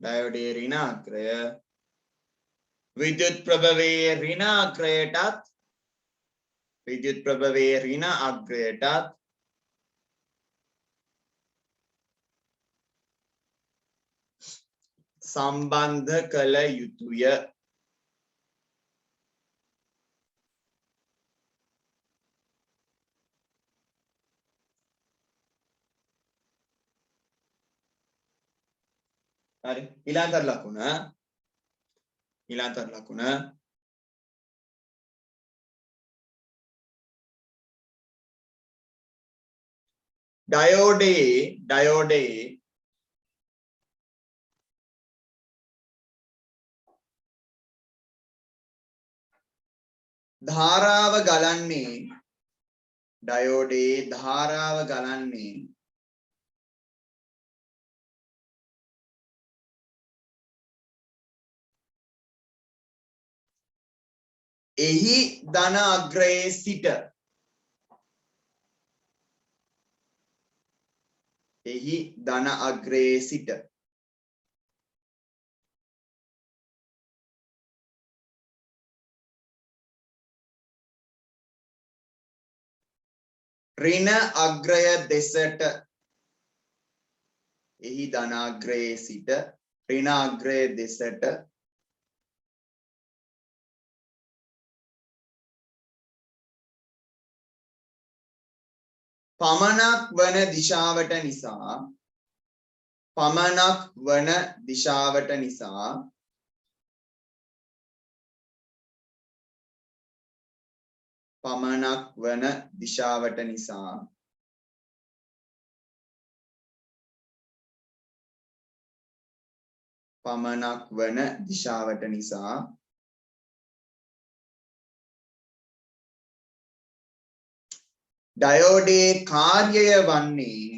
ඩයෝඩේ ඍණාග්‍රය විද්‍යුත් ප්‍රභවයේ ඍණ අග්‍රයටත් සම්බන්ධ කළ යුතුය. හරි ඊළඟට ලකුණ ඩයෝඩේ ධාරාව ගලන්නේ එහි ධන අග්‍රයේ සිට ඍණ අග්‍රය දෙසට පමණක් වන දිශාවට නිසා ඩයෝඩේ කාර්යය වන්නේ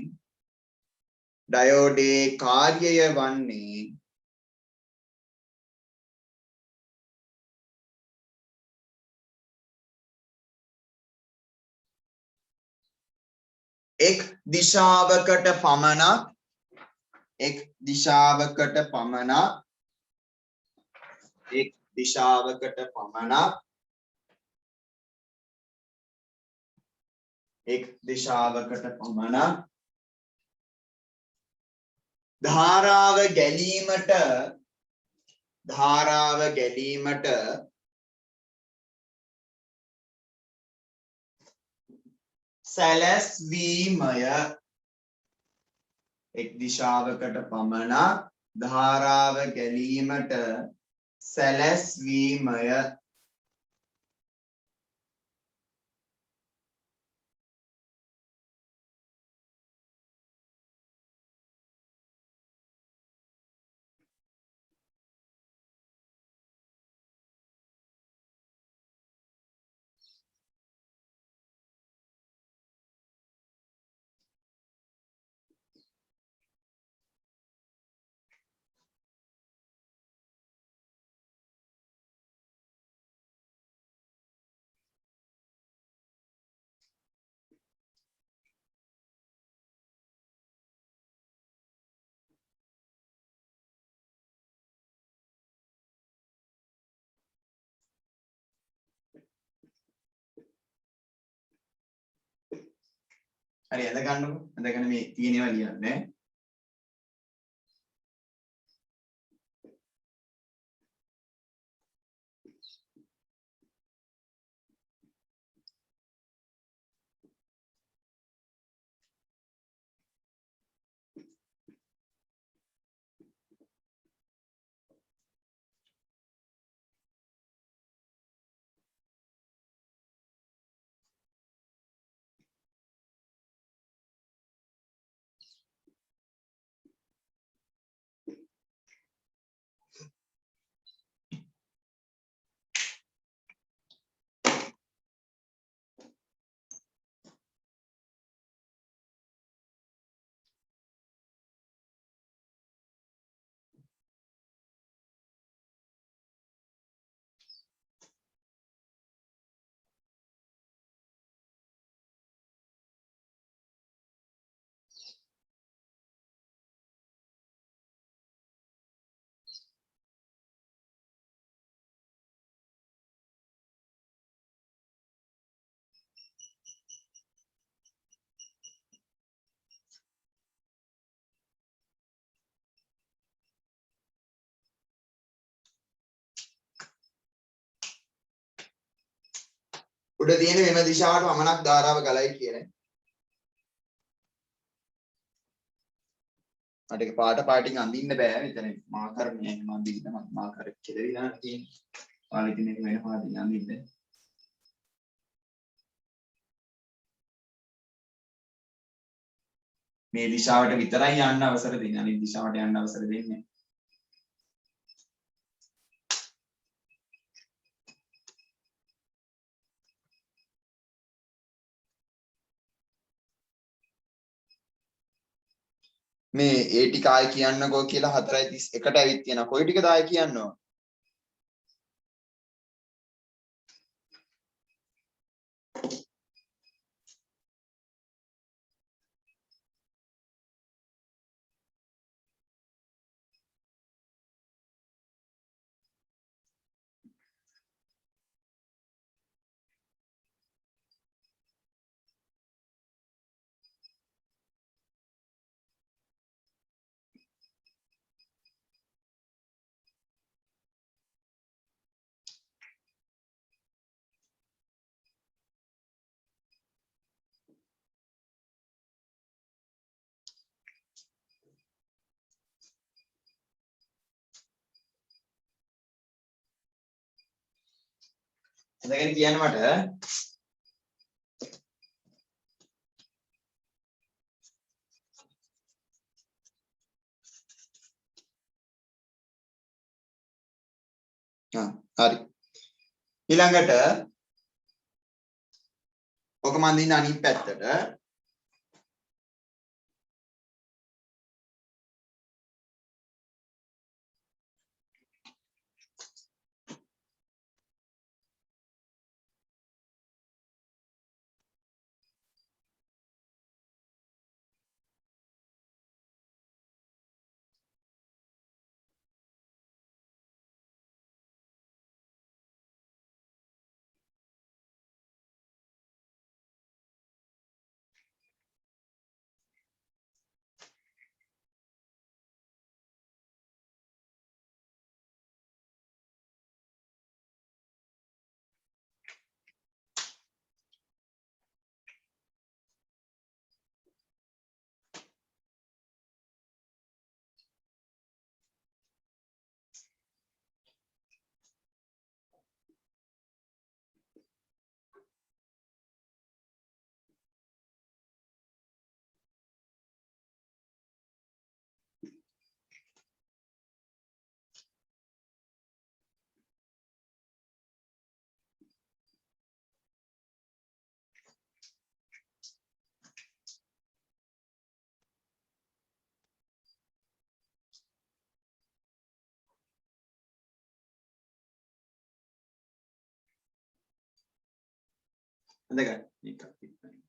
එක් දිශාවකට පමණක් ධාරාව ගැලීමට සැලැස්වීමය. එක් දිශාවකට පමණක් ධාරාව ගැලීමට සැලැස්වීමය. හරි ඇඳ ගන්නකො. ඇඳගෙන මේ තියෙනවා ලියන්නේ. උඩ තියෙන මෙම දිශාවට පමණක් ධාරාව ගලයි කියන්නේ. මට ඒක පාටින් අඳින්න බෑ. මෙතන මාකර් මේ මම අඳින්න මාකර් එක කෙලවිලා තියෙන්නේ. පාලිතින් එක වෙන පාටින් අඳින්න. මේ දිශාවට විතරයි යන්න අවසර දෙන්නේ. අනිත් දිශාවට යන්න අවසර දෙන්නේ නැහැ. මේ ඒ ටික ආයි කියන්නකෝ කියලා 4:31ට ඇවිත් තියෙනවා. කොයි ටිකද ආයි කියන්න ඕන? එතගෙන කියන්න මට හරි. ඊළඟට ඔක මන් දින්න අනිත් පැත්තට හඳගන්න මේක පිටපයින්.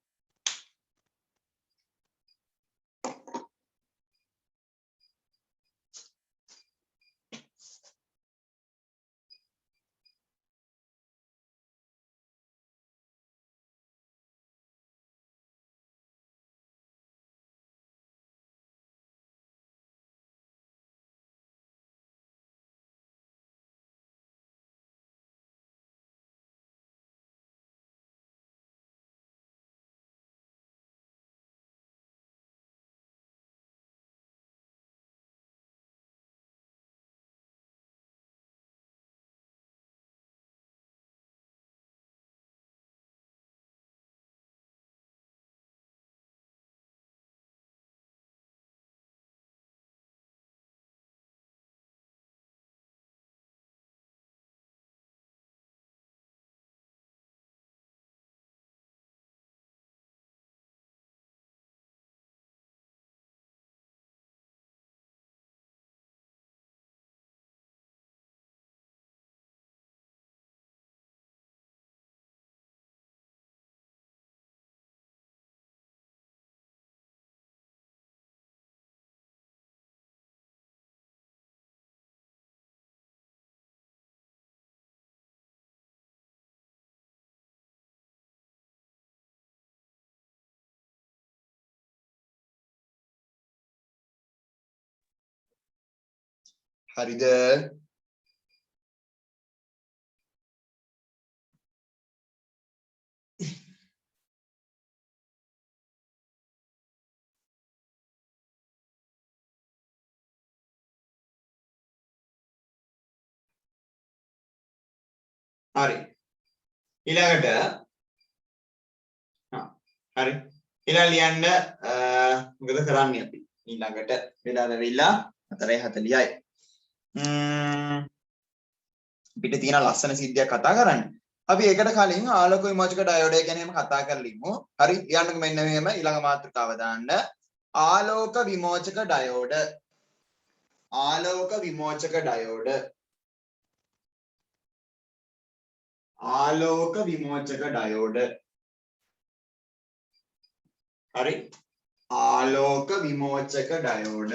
හරිද? හරි. ඊළඟට හරි. ඊළඟ ලියන්න මොකද කරන්නේ අපි? ඊළඟට වෙලා ලැබිලා 4:40යි. පිට තියෙන ලස්සන සිද්ධියක් කතා කරන්න. අපි ඒකට කලින් ආලෝක විමෝචක ඩයෝඩය ගැන එහෙම කතා කරලා ඉමු. හරි. ලියන්නකො මෙන්න මෙහෙම ඊළඟ මාතෘකාව දාන්න. ආලෝක විමෝචක ඩයෝඩ. ආලෝක විමෝචක ඩයෝඩ. ආලෝක විමෝචක ඩයෝඩ. හරි. ආලෝක විමෝචක ඩයෝඩ.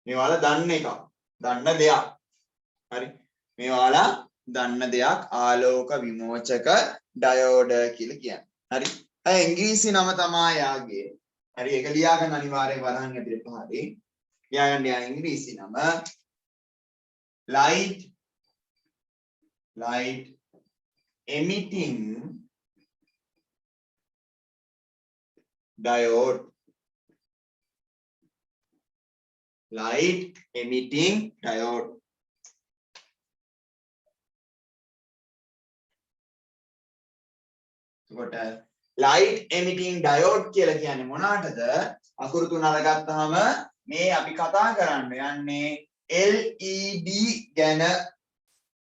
මේවාලා දන්න එකක්. දන්න දෙයක්. හරි. මේවාලා දන්න දෙයක් ආලෝක විමෝචක ඩයෝඩ කියලා කියන්නේ. හරි. අය ඉංග්‍රීසි නම තමයි යාගේ. හරි. ඒක ලියා ගන්න අනිවාර්යයෙන් වරහන් ඇතුලේ පහදී. ලියා ගන්න යා ඉංග්‍රීසි නම light emitting diode. Light emitting diode. එතකොට light emitting diode කියලා කියන්නේ මොනකටද? අකුරු තුන අරගත්තාම මේ අපි කතා කරන්න යන්නේ LED ගැන.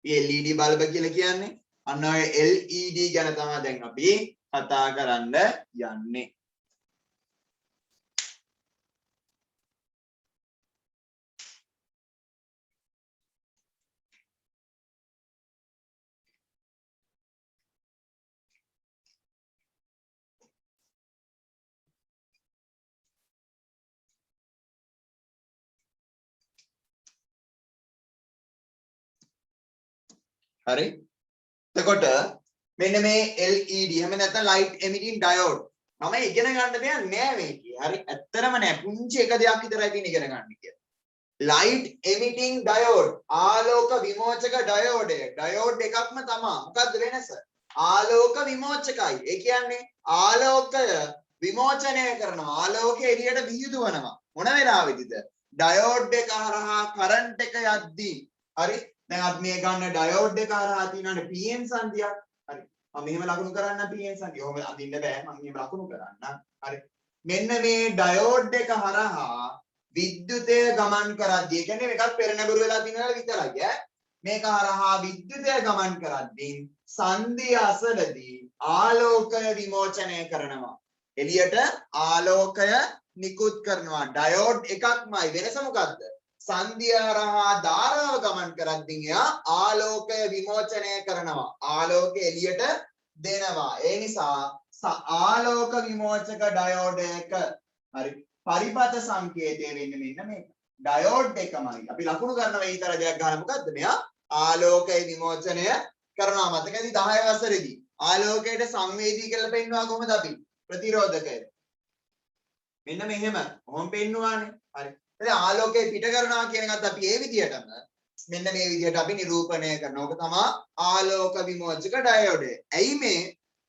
LED බල්බ කියලා කියන්නේ අන්න ඔය LED ගැන තමයි දැන් අපි කතා කරන්න යන්නේ. හරි. එතකොට මෙන්න මේ LED එහෙම නැත්නම් light emitting diode මම ඉගෙන ගන්න දෙයක් නෑ මේකේ. හරි. ඇත්තරම නෑ. පුංචි එක දෙයක් විතරයි තියෙන ඉගෙන ගන්න කියලා. light emitting diode ආලෝක විමෝචක diode. diode එකක්ම තමයි. මොකද්ද වෙනස? ආලෝක විමෝචකයි. ඒ කියන්නේ ආලෝකය විමෝචනය කරනවා. ආලෝකය එළියට විහිදුවනවා. මොන වෙලාවෙදිද? diode එක හරහා current එක යද්දී. හරි. දැන් අපි මේ ගන්න ඩයෝඩ් එක හරහා තියෙනවානේ PN සංදියක්. හරි. මම මෙහෙම ලකුණු කරන්න PN සංදිය. ඔහොම අදින්න බෑ. මම මෙහෙම ලකුණු කරන්න. හරි. මෙන්න මේ ඩයෝඩ් එක හරහා විද්‍යුතය ගමන් කරද්දී, ඒ කියන්නේ මේකත් පෙරනැඹුරු වෙලා තියෙනවා විතරයි ඈ. මේක හරහා විද්‍යුතය ගමන් කරද්දී සංදිය අසලදී ආලෝකය විමෝචනය කරනවා. එළියට ආලෝකය නිකුත් කරනවා. ඩයෝඩ් එකක්මයි. වෙනස මොකද්ද? සංදිය හරහා ධාරාව ගමන් කරද්දී එයා ආලෝකය විමෝචනය කරනවා. ආලෝකය එළියට දෙනවා. ඒ නිසා ආලෝක විමෝචක ඩයෝඩ් එක හරි පරිපත සංකේතය වෙන්නේ මෙන්න මේක. ඩයෝඩ් එකමයි. අපි ලකුණු කරනවා ඊතර දෙයක් ගන්න මොකද්ද? මෙයා ආලෝකය විමෝචනය කරනවා. මතකද 10 වසරේදී ආලෝකයට සංවේදී කියලා පෙන්වනවා කොහොමද අපි? ප්‍රතිරෝධකය. මෙන්න මෙහෙම. කොහොම පෙන්වුවානේ. හරි. ආලෝකය පිට කරනවා කියන එකත් අපි ඒ විදිහටම මෙන්න මේ විදිහට අපි නිරූපණය කරනවා. ඔක තමයි ආලෝක විමෝචක ඩයෝඩය. ඇයි මේ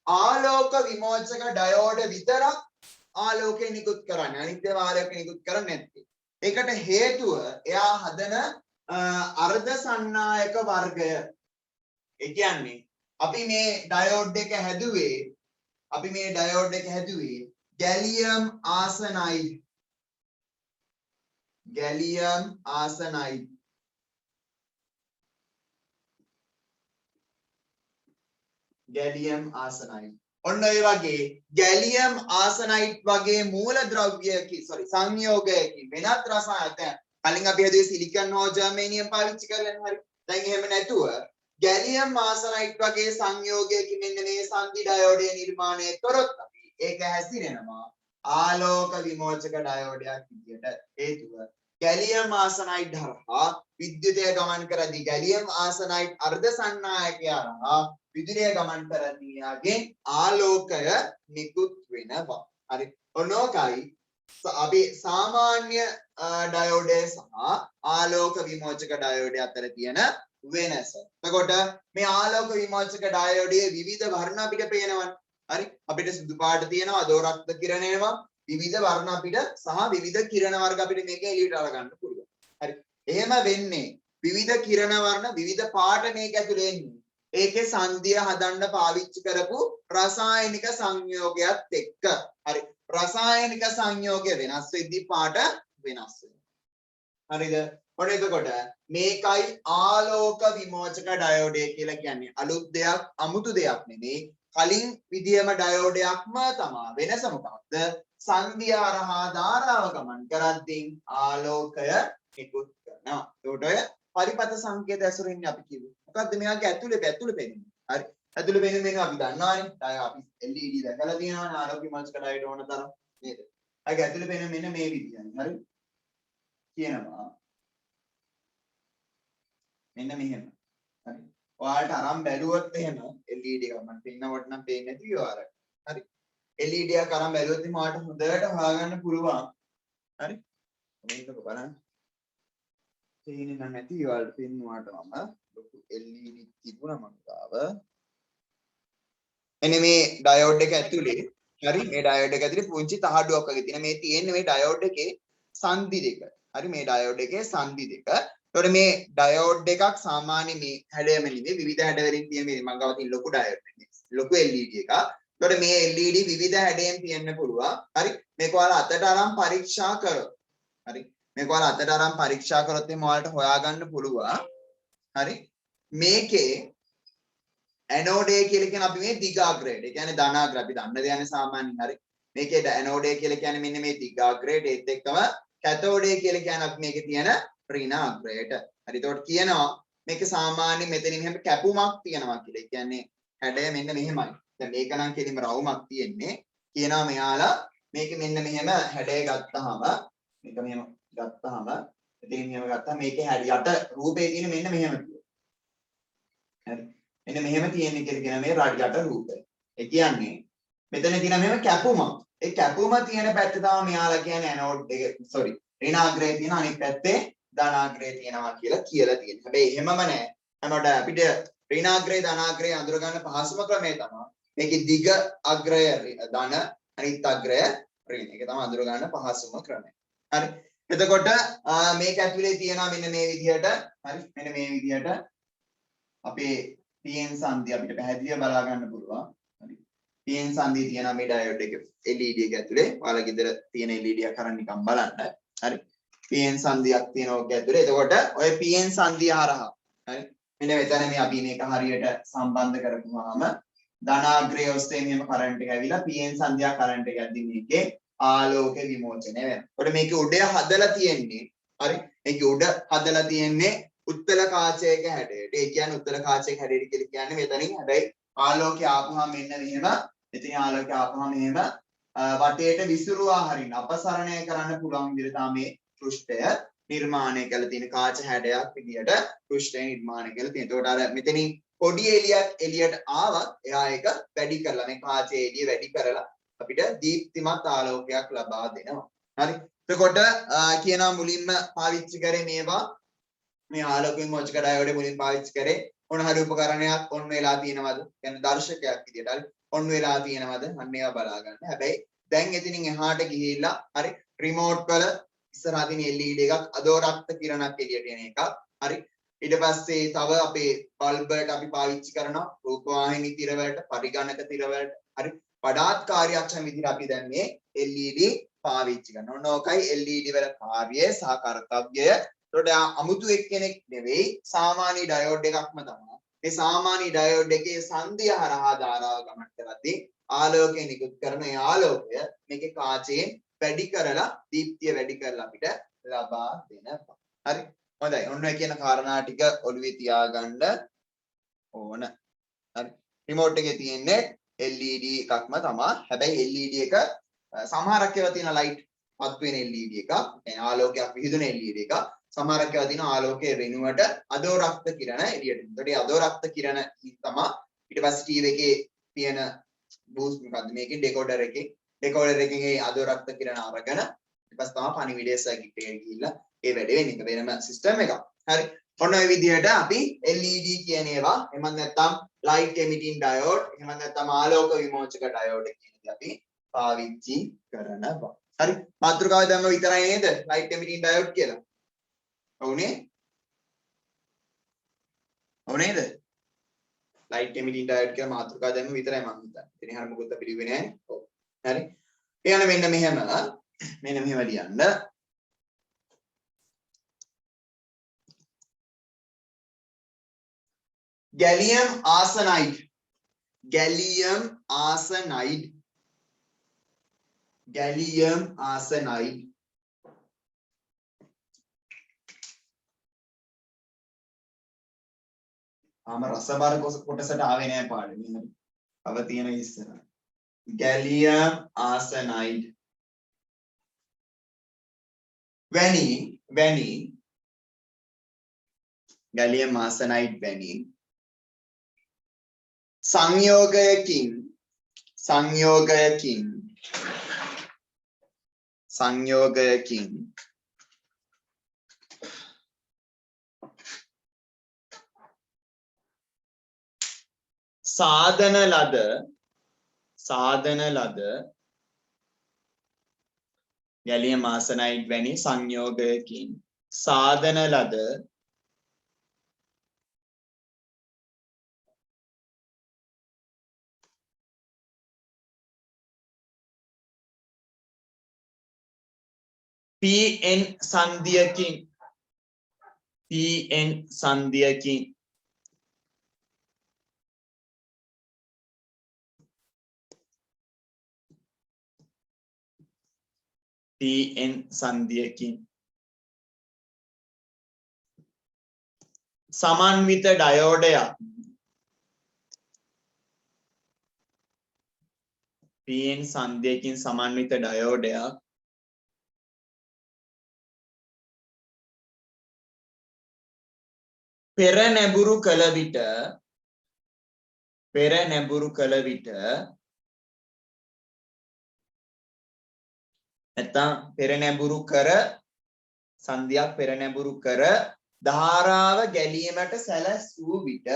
ආලෝක විමෝචක ඩයෝඩ විතරක් ආලෝකය නිකුත් කරන්නේ? අනිත් ඒවා ආලෝකය නිකුත් කරන්නේ නැත්තේ. ඒකට හේතුව එයා හදන අර්ධ සන්නායක වර්ගය. ඒ කියන්නේ අපි මේ ඩයෝඩ් එක හැදුවේ ගැලියම් ආසනයිඩ්. gallium arsenide. gallium arsenide. ඔන්න ඔය වගේ gallium arsenide වගේ මූලද්‍රව්‍යයකින් සංයෝගයකින් වෙනත් රසායනයක් කලින් අපි හදුවේ සිලිකන් හෝ ජර්මේනියම් පාවිච්චි කරලා හරි. දැන් එහෙම නැතුව gallium arsenide වගේ සංයෝගයකින් මෙන්න මේ සංදි ඩයෝඩය නිර්මාණය කරොත් අපි ඒක හැසිරෙනවා ආලෝක විමෝචක ඩයෝඩයක් විදියට. හේතුව gallium arsenide හරහා විද්‍යුතය ගමන් කරද්දී gallium arsenide අර්ධ සන්නායකය හරහා විදුලිය ගමන් කරද්දී යාගේ ආලෝකය නිකුත් වෙනවා. හරි. ඔනෝකයි අපි සාමාන්‍ය ඩයෝඩය සහ ආලෝක විමෝචක ඩයෝඩය අතර තියෙන වෙනස. එතකොට මේ ආලෝක විමෝචක ඩයෝඩයේ විවිධ වර්ණ අපිට පේනවා. හරි. අපිට සුදු පාට තියෙනවා, අදෝ රක්ත කිරණ එනවා. විවිධ වර්ණ අපිට සහ විවිධ කිරණ වර්ග අපිට මේක එළියට අරගන්න පුළුවන්. හරි. එහෙම වෙන්නේ විවිධ කිරණ වර්ණ විවිධ පාට මේක ඇතුලේ එන්නේ. ඒකේ සංදිය හදන්න පාවිච්චි කරපු රසායනික සංයෝගයත් එක්ක. හරි. රසායනික සංයෝගය වෙනස් වෙද්දී පාට වෙනස් වෙනවා. හරිද? ඔන්න එතකොට මේකයි ආලෝක විමෝචක ඩයෝඩය කියලා කියන්නේ. අලුත් දෙයක්, අමුතු දෙයක් නෙමෙයි. කලින් විදියම ඩයෝඩයක්ම තමයි. වෙනස මොකක්ද? සංදිය හරහා ධාරාව ගමන් කරද්දී ආලෝකය නිකුත් කරනවා. ඒකට ඔය පරිපත සංකේත ඇසුරින් අපි කිව්වේ. මොකද්ද මෙයාගේ ඇතුලේ පෙන්නේ. හරි. ඇතුලේ පෙන්නේ මෙන්න අපි දන්නවානේ. අපි LED දැකලා තියෙනවානේ ආලෝක විමෝචක ඩයෝඩ ඕන තරම් නේද? ඒක ඇතුලේ පෙන්නේ මෙන්න මේ විදියයි. හරි. කියනවා මෙන්න මෙහෙම. හරි. ඔයාලට අරන් බැලුවොත් එහෙම LED එකක් මම පෙන්නවට නම් පේන්නේ නැති ඔයාලට. හරි. LED එකක් අරන් බැලුවොත් එහෙම ඔයාලට හොඳට හොයාගන්න පුළුවන්. හරි. මේක බලන්න. පේන්නේ නැති ඔයාලට පෙන්නුවාට මම ලොකු LED තිබුණා මම ගාව. එනේ මේ ඩයෝඩ් එක ඇතුලේ හරි මේ ඩයෝඩ් එක ඇතුලේ පුංචි තහඩුවක් වගේ තියෙන මේ තියෙන්නේ මේ ඩයෝඩ් එකේ සංදි දෙක. හරි මේ ඩයෝඩ් එකේ සංදි දෙක. එතකොට මේ ඩයෝඩ් එකක් සාමාන්‍ය මේ හැඩයම නෙමෙයි විවිධ හැඩ වලින් තියෙන මේ මම ගාව තියෙන ලොකු ඩයෝඩ් එකක්. ලොකු LED එකක්. එතකොට මේ LED විවිධ හැඩයෙන් තියෙන්න පුළුවන්. හරි මේක ඔයාලා අතට අරන් පරීක්ෂා කරොත්. හරි මේක ඔයාලා අතට අරන් පරීක්ෂා කරොත් එහම ඔයාලට හොයාගන්න පුළුවන්. හරි මේකේ ඇනෝඩය කියලා කියන අපි මේ දිගාග්‍රේඩ්. ඒ කියන්නේ ධනාග්‍ර අපි දන්න දෙයන්නේ සාමාන්‍යයෙන්. හරි මේකේ ඇනෝඩය කියලා කියන්නේ මෙන්න මේ දිගාග්‍රේඩ් ඒත් එක්කම කැතෝඩය කියලා කියන්නේ අපි මේකේ තියෙන ඍණාග්‍රේඩ්. හරි එතකොට කියනවා මේක සාමාන්‍ය මෙතනින් හැම කැපුමක් තියෙනවා කියලා. ඒ කියන්නේ හැඩය මෙන්න මෙහෙමයි. දැන් මේක නම් කෙලින්ම රවුමක් තියෙන්නේ. කියනවා මෙයාලා මේක මෙන්න මෙහෙම හැඩය ගත්තාම මේක මෙහෙම ගත්තාම එතනින් මෙහෙම ගත්තාම මේකේ හැඩයට රූපේ තියෙන මෙන්න මෙහෙම තියෙනවා. හරි මෙන්න මෙහෙම තියෙන්නේ කියලා කියන මේ යට රූපය. ඒ කියන්නේ මෙතන තියෙන මෙහෙම කැපුමක්. ඒ කැපුම තියෙන පැත්ත තමයි මෙයාලා කියන්නේ ඇනෝඩ් එක සෝරි ඍණාග්‍රේ තියෙන අනිත් පැත්තේ ධනාග්‍රේ තියෙනවා කියලා තියෙනවා. හැබැයි එහෙමම නෑ. හැමෝට අපිට ඍණාග්‍රේ ධනාග්‍රේ අඳුර ගන්න පහසුම ක්‍රමය තමයි මේකේ දිග අග්‍රය ධන අනිත් අග්‍රය ඍණ. ඒක තමයි අඳුර ගන්න පහසුම ක්‍රමය. හරි. එතකොට මේක ඇතුලේ තියෙනවා මෙන්න මේ විදිහට. හරි. මෙන්න මේ විදිහට අපේ PN සංදි අපිට පැහැදිලිව බලා ගන්න පුළුවන්. හරි. PN සංදි තියෙනවා මේ ඩයෝඩ් එක LED එක ඇතුලේ. ඔයාලා ගෙදර තියෙන LED එක අරන් නිකන් බලන්න. හරි. PN සංදියක් තියෙනවා ඔක ඇතුලේ. එතකොට ඔය PN සංදිය හරහා හරි. මෙන්න මෙතන මේ අපි මේක හරියට සම්බන්ධ කරපුවාම ධනාග්‍රේ ඔස්සේ මෙහෙම කරන්ට් එක ඇවිල්ලා PN සංදියා කරන්ට් එක ඇද්දි මේකේ ආලෝක විමෝචනය වෙනවා. එතකොට මේකේ උඩ හදලා තියෙන්නේ හරි. මේකේ උඩ හදලා තියෙන්නේ උත්තර කාචයක හැඩයට. ඒ කියන්නේ උත්තර කාචයක හැඩයට කියලා කියන්නේ මෙතනින් හැබැයි ආලෝකය ආපුහම මෙන්න මෙහෙම මෙතන ආලෝකය ආපුහම මෙහෙම වටේට විසිරුවා හරින්න අපසරණය කරන්න පුළුවන් විදිහට තමයි මේ පෘෂ්ඨය නිර්මාණය කරලා තියෙන කාච හැඩයක් විදිහට පෘෂ්ඨය නිර්මාණය කරලා තියෙනවා. ඒකට අර මෙතනින් පොඩි එළියක් එළියට ආවත් එයා ඒක වැඩි කරලා මේ කාචයේ එළිය වැඩි කරලා අපිට දීප්තිමත් ආලෝකයක් ලබා දෙනවා. හරි. එතකොට කියනවා මුලින්ම පාවිච්චි කරේ මේවා මේ ආලෝක විමෝචක ඩයෝඩ් මුලින් පාවිච්චි කරේ මොන හරි උපකරණයක් ඔන් වෙලා තියෙනවද? කියන්නේ දර්ශකයක් විදියට හරි ඔන් වෙලා තියෙනවද? අන්න ඒවා බලා ගන්න. හැබැයි දැන් එතනින් එහාට ගිහිල්ලා හරි රිමෝට් වල ඉස්සරහා තියෙන LED එකක් අදෝරක්ත කිරණක් එළියට එන එකක්. හරි. ඊට පස්සේ තව අපේ බල්බ් වලට අපි පාවිච්චි කරනවා රූපවාහිනී තිර වලට, පරිගණක තිර වලට. හරි. වඩාත් කාර්යක්ෂම විදිහට අපි දැන් මේ LED පාවිච්චි කරනවා. ඔන්න ඕකයි LED වල කාර්යය සහ කර්තව්‍යය. ඒකට අමුතු එක්කෙනෙක් නෙවෙයි සාමාන්‍ය ඩයෝඩ් එකක්ම තමයි. මේ සාමාන්‍ය ඩයෝඩ් එකේ සංදිය හරහා ධාරාව ගමන් කරද්දී ආලෝකය නිකුත් කරන ඒ ආලෝකය මේකේ කාචයෙන් වැඩි කරලා දීප්තිය වැඩි කරලා අපිට ලබා දෙනවා. හරි. හොඳයි. ඔන්න ඔය කියන කාරණා ටික ඔළුවේ තියාගන්න ඕන. හරි. රිමෝට් එකේ තියෙන්නේ LED එකක්ම තමයි. හැබැයි LED එක සමහරක් ඒවා තියෙන ලයිට් පත් වෙන LED එකක්. ඒ ආලෝකයක් විහිදුන LED එකක්. සමහරක් ඒවා තියෙන ආලෝකයේ වෙනුවට අදෝරක්ත කිරණ එළියට එනවා. ඒකට අදෝරක්ත කිරණ තමයි ඊට පස්සේ ටීවී එකේ තියෙන බූස්ට් මොකද්ද මේකේ ඩෙකෝඩර් එකේ අදෝරක්ත කිරණ අරගෙන ඊට පස්සේ තමයි පණිවිඩය සර්කිට් එකට ගිහිල්ලා ඒ වැඩේ වෙන්නේ. වෙනම සිස්ටම් එකක්. හරි. ඔන්න ඔය විදිහට අපි LED කියන ඒවා එහෙම නැත්නම් light emitting diode එහෙම නැත්නම් ආලෝක විමෝචක diode කියන දේ අපි පාවිච්චි කරනවා. හරි මාතෘකාව දැම්ම විතරයි නේද light emitting diode කියලා. ඔව්නේ? ඔව් නේද? light emitting diode කියලා මාතෘකාව දැම්ම විතරයි මම හිතන්නේ. ඉතින් එහෙනම් මොකද අපි ලිව්වේ නැහැ. ඔව්. හරි. ඊයන මෙන්න මෙහෙම ලියන්න. gallium arsenide gallium arsenide gallium arsenide ආම රසබර කොටසට ආවේ නෑ පාඩේ මෙන්න අව තියෙන ඉස්සර gallium arsenide වැනි gallium arsenide වැනි සංයෝගයකින් සාධන ලද gallium arsenide වැනි සංයෝගයකින් සාධන ලද PN සංධියකින් සමන්විත ඩයෝඩයක් PN සංධියකින් සමන්විත ඩයෝඩයක් පෙර නැඹුරු කළ විට නැත්නම් පෙර නැඹුරු කර සංධියක් පෙර නැඹුරු කර ධාරාව ගැලීමට සැලැස්වූ විට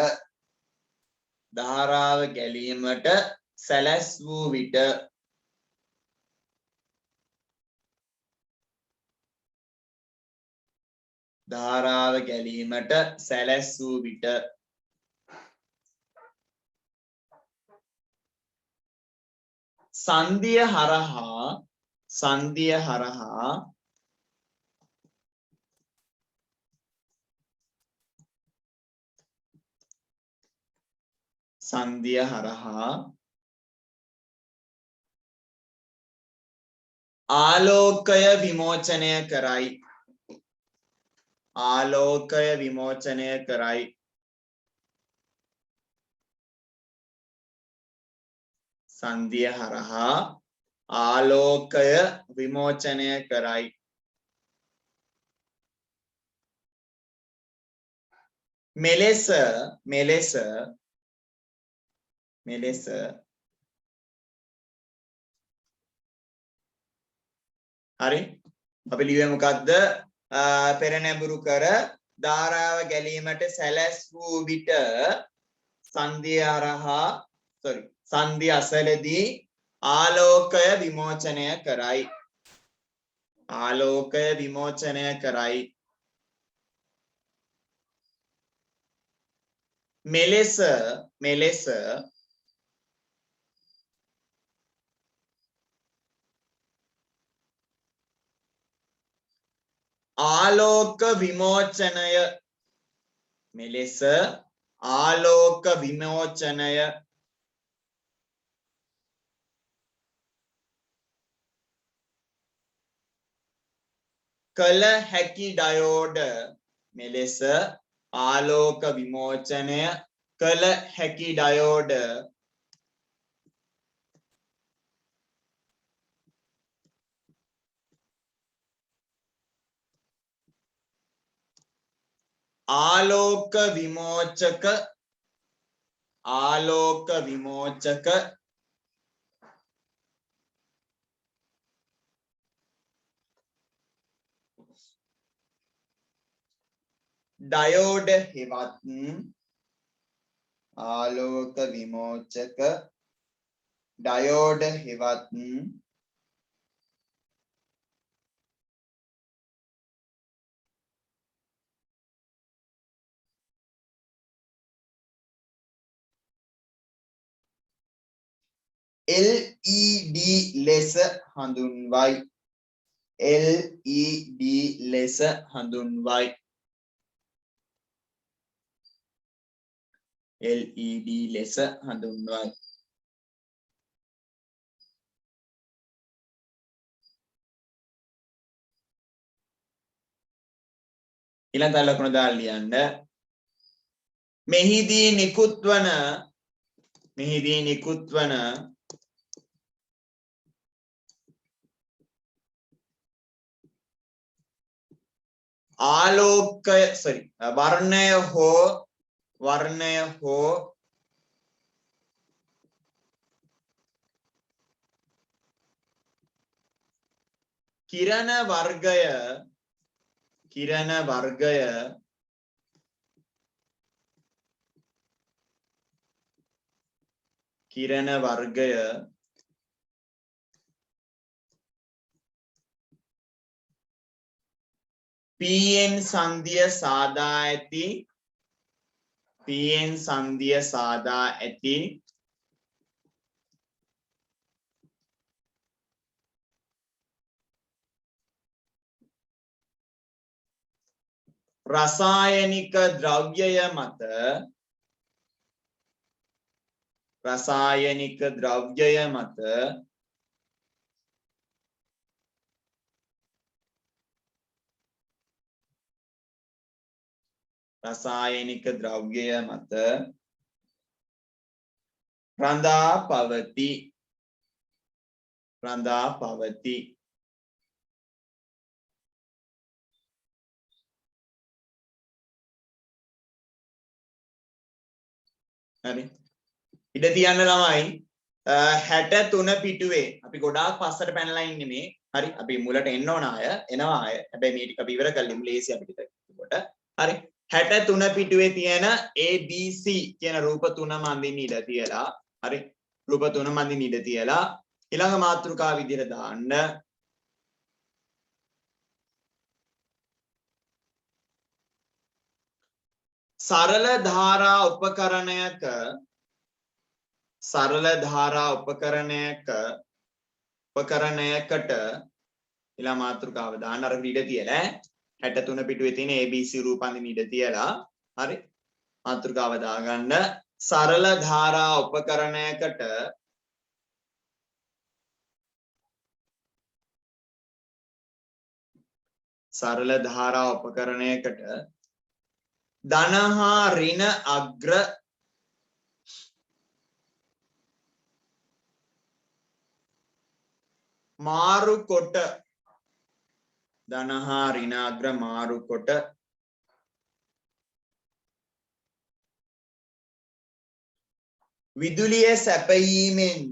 ධාරාව ගැලීමට සැලැස්වූ විට සංධිය හරහා ආලෝකය විමෝචනය කරයි සංධිය හරහා ආලෝකය විමෝචනය කරයි මෙලෙස හරි අපි ලියුවේ මොකද්ද පෙර නැඹුරු කර ධාරාව ගැලීමට සැලැස්වූ විට සංධිය අසලදී ආලෝකය විමෝචනය කරයි මෙලෙස ආලෝක විමෝචනය කළ හැකි ඩයෝඩ ආලෝක විමෝචක ඩයෝඩ හෙවත් LED ලෙස හඳුන්වයි. LED ලෙස හඳුන්වයි. LED ලෙස හඳුන්වයි. ඊළඟ ලකුණ දාලා ලියන්න. මෙහිදී නිකුත්වන ආලෝකය වර්ණය හෝ කිරණ වර්ගය PN සංධිය සාදා ඇති රසායනික ද්‍රව්‍යය මත රඳා පවති. හරි. ඉඩ තියන්න ළමයි 63 පිටුවේ අපි ගොඩාක් පස්සට පැනලා ඉන්නේ මේ. හරි. අපි මුලට එන්න ඕන අය එනවා අය. හැබැයි මේ ටික අපි ඉවර කරලිමු ලේසි අපිට එතකොට. හරි. 63 පිටුවේ තියෙන ABC කියන රූප තුනම අඳින්න ඉඩ තියලා. හරි. රූප තුනම අඳින්න ඉඩ තියලා ඊළඟ මාතෘකාව විදිහට දාන්න. සරල ධාරා උපකරණයකට ඊළඟ මාතෘකාව දාන්න අර ඉඩ තියලා 63 පිටුවේ තියෙන ABC රූප අඳින්න ඉඩ තියලා. හරි. මාතෘකාව දාගන්න. සරල ධාරා උපකරණයකට ධන හා ඍණ අග්‍ර මාරු කොට විදුලිය සැපයීමෙන්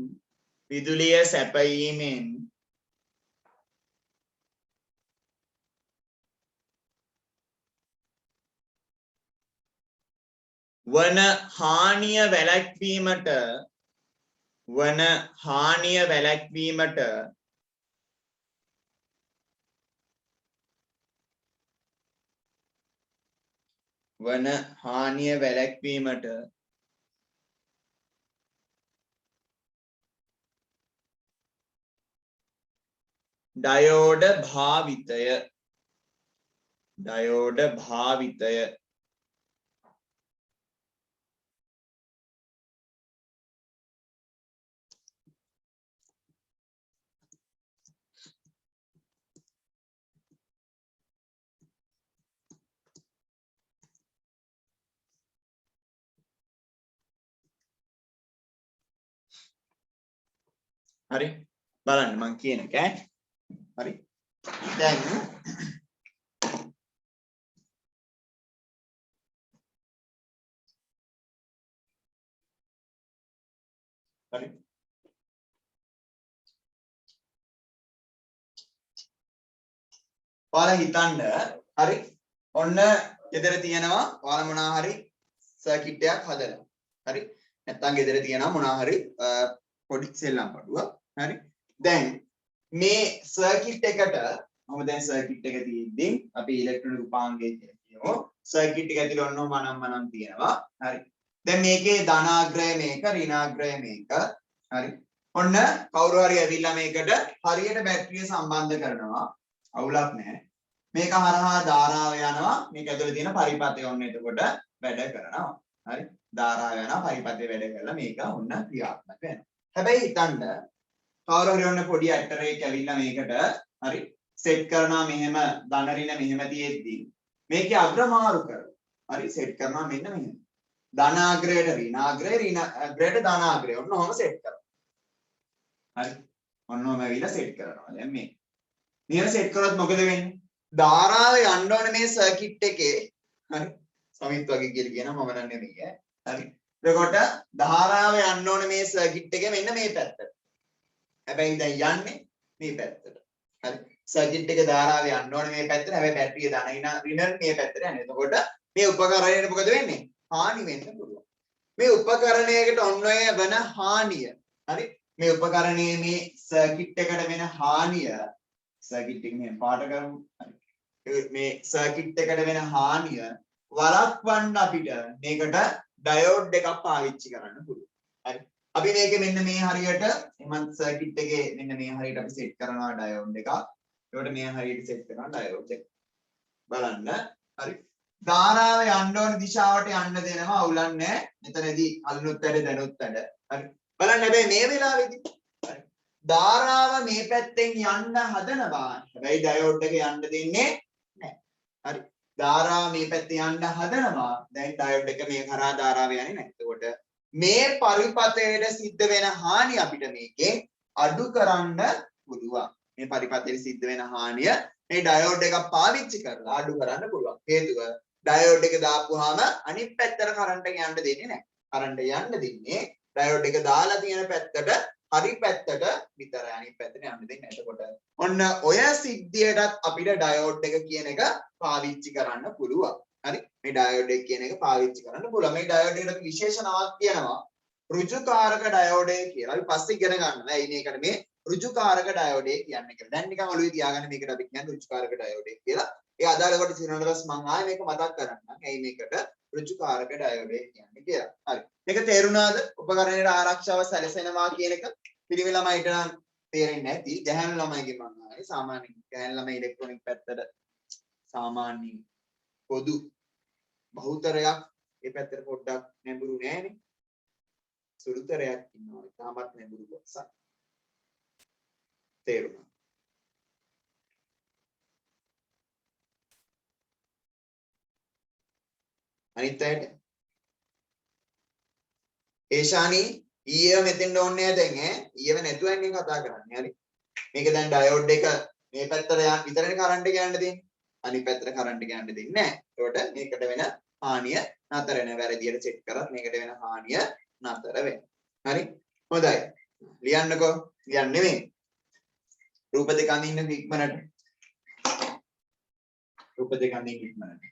වන හානිය වැළැක්වීමට ඩයෝඩ භාවිතය හරි බලන්න මං කියන එක හරි දැන් හරි ඔයාලා හිතන්න හරි ඔන්න ගෙදර තියෙනවා ඔයාලා මොනවා හරි සර්කිට් එකක් හදලා හරි නැත්නම් ගෙදර තියෙනවා මොනවා හරි පොඩි සෙල්ලම් පඩුවක් හරි දැන් මේ සර්කිට් එකට මම දැන් සර්කිට් එක තියෙද්දි අපි ඉලෙක්ට්‍රෝන උපාංගය කියලා කියමු සර්කිට් එක ඇතුලේ ඔන්න මනම් තියෙනවා හරි දැන් මේකේ ධනාග්‍රය මේක ඍණාග්‍රය මේක හරි ඔන්න කවුරු හරි ඇවිල්ලා මේකට හරියට බැටරිය සම්බන්ධ කරනවා. අවුලක් නැහැ. මේක හරහා ධාරාව යනවා. මේක ඇතුලේ තියෙන පරිපථය ඔන්න එතකොට වැඩ කරනවා. හරි. ධාරාව යනවා පරිපථය වැඩ කරලා මේක ඔන්න ක්‍රියාත්මක වෙනවා. හැබැයි හිතන්න කවුරු හරි ඔන්න පොඩි ඇටරේක් ඇවිල්ලා මේකට හරි සෙට් කරනවා මෙහෙම ධන ඍණ මෙහෙම තියෙද්දි මේකේ අග්‍ර මාරු කරනවා. හරි සෙට් කරනවා මෙන්න මෙහෙම. ධනාග්‍රයට ඍණාග්‍රය ඍණාග්‍රයට ධනාග්‍රය ඔන්න ඔහම සෙට් කරනවා. හරි. ඔන්න ඔහම ඇවිල්ලා සෙට් කරනවා. දැන් මේ. මෙහෙම සෙට් කරොත් මොකද වෙන්නේ? ධාරාව යන්න ඕනේ මේ සර්කිට් එකේ. හරි. සමිත් වගේ කියලා කියනවා මම නම් නෙමෙයි ඈ. හරි. එතකොට ධාරාව යන්න ඕනේ මේ සර්කිට් එකේ මෙන්න මේ පැත්තට. හැබැයි දැන් යන්නේ මේ පැත්තට. හරි. සර්කිට් එකේ ධාරාව යන්න ඕනේ මේ පැත්තට. හැබැයි බැටරිය ඍණ මේ පැත්තට යන්නේ. එතකොට මේ උපකරණයට මොකද වෙන්නේ? හානි වෙන්න පුළුවන්. මේ උපකරණයකට ඔන්න ඔය වෙන හානිය. හරි. මේ උපකරණයේ මේ සර්කිට් එකට වෙන හානිය සර්කිට් එක මේ පාට කරමු. හරි. මේ සර්කිට් එකට වෙන හානිය වළක්වන්න අපිට මේකට ඩයෝඩ් එකක් පාවිච්චි කරන්න පුළුවන්. හරි. අපි මේක මෙන්න මේ හරියට එමන් සර්කිට් එකේ මෙන්න මේ හරියට අපි සෙට් කරනවා ඩයෝඩ් එකක්. ඒකට මේ හරියට සෙට් කරනවා ඩයෝඩ් එක. බලන්න. හරි. ධාරාව යන්න ඕන දිශාවට යන්න දෙනවා අවුලක් නැහැ. මෙතනදී අල්ලුත් වැඩ දැනුත් වැඩ. හරි. බලන්න හැබැයි මේ වෙලාවේදී හරි. ධාරාව මේ පැත්තෙන් යන්න හදනවා. හැබැයි ඩයෝඩ් එක යන්න දෙන්නේ නැහැ. හරි. ධාරාව මේ පැත්තේ යන්න හදනවා. දැන් ඩයෝඩ් එක මේ කරා ධාරාව යන්නේ නැහැ. එතකොට මේ පරිපථයට සිද්ධ වෙන හානිය අපිට මේකෙන් අඩු කරන්න පුළුවන්. මේ පරිපථයට සිද්ධ වෙන හානිය මේ ඩයෝඩ් එක පාවිච්චි කරලා අඩු කරන්න පුළුවන්. හේතුව ඩයෝඩ් එක දාපුවාම අනිත් පැත්තට කරන්ට් එක යන්න දෙන්නේ නැහැ. කරන්ට් යන්න දෙන්නේ ඩයෝඩ් එක දාලා තියෙන පැත්තට හරි පැත්තට විතරයි. අනිත් පැත්තට යන්න දෙන්නේ නැහැ. එතකොට ඔන්න ඔය සිද්ධියටත් අපිට ඩයෝඩ් එක කියන එක පාවිච්චි කරන්න පුළුවන්. හරි. මේ ඩයෝඩ් එක කියන එක පාවිච්චි කරන්න පුළුවන්. මේ ඩයෝඩ් එකට විශේෂ නමක් තියෙනවා. ඍජුකාරක ඩයෝඩය කියලා. අපි පස්සේ ඉගෙන ගන්නවා. ඇයි මේකට මේ ඍජුකාරක ඩයෝඩය කියන්නේ කියලා. දැන් නිකන් ඔළුවේ තියාගන්න මේකට අපි කියන්නේ ඍජුකාරක ඩයෝඩය කියලා. ඒ අදාළ කොට සිනනරස් මම ආයේ මේක මතක් කරන්නම්. ඇයි මේකට ඍජුකාරක ඩයෝඩය කියන්නේ කියලා. හරි. මේක තේරුණාද? උපකරණයේ ආරක්ෂාව සැලසෙනවා කියන එක පිළිවෙල ළමයිට නම් තේරෙන්නේ නැති. ගැහැණු ළමයිගේ මම ආයේ සාමාන්‍ය ගැහැණු ළමයි ඉලෙක්ට්‍රොනික පැත්තට සාමාන්‍ය පොදු බහුතරයක් ඒ පැත්තට පොඩ්ඩක් නැඹුරු නෑනේ. සුළුතරයක් ඉන්නවා. තාමත් නැඹුරු කොටසක්. තේරුණා? අනිත් අයට ඒෂානි ඊයේව මෙතෙන්ට ඕනේ නැහැ දැන් ඈ. ඊයේව නැතුව යන්නේ කතා කරන්නේ. හරි. මේක දැන් ඩයෝඩ් එක මේ පැත්තට යන විතරනේ කරන්ට් එක යන්න දෙන්නේ. අනිත් පැත්තට කරන්ට් එක යන්න දෙන්නේ නැහැ. ඒකට මේකට වෙන හානිය නතර වෙන වැරදියට සෙට් කරත් මේකට වෙන හානිය නතර වෙනවා. හරි. හොඳයි. ලියන්නකෝ. ලියන්න නෙමෙයි. රූප දෙක අඳින්න ඉක්මනට. රූප දෙක අඳින්න ඉක්මනට.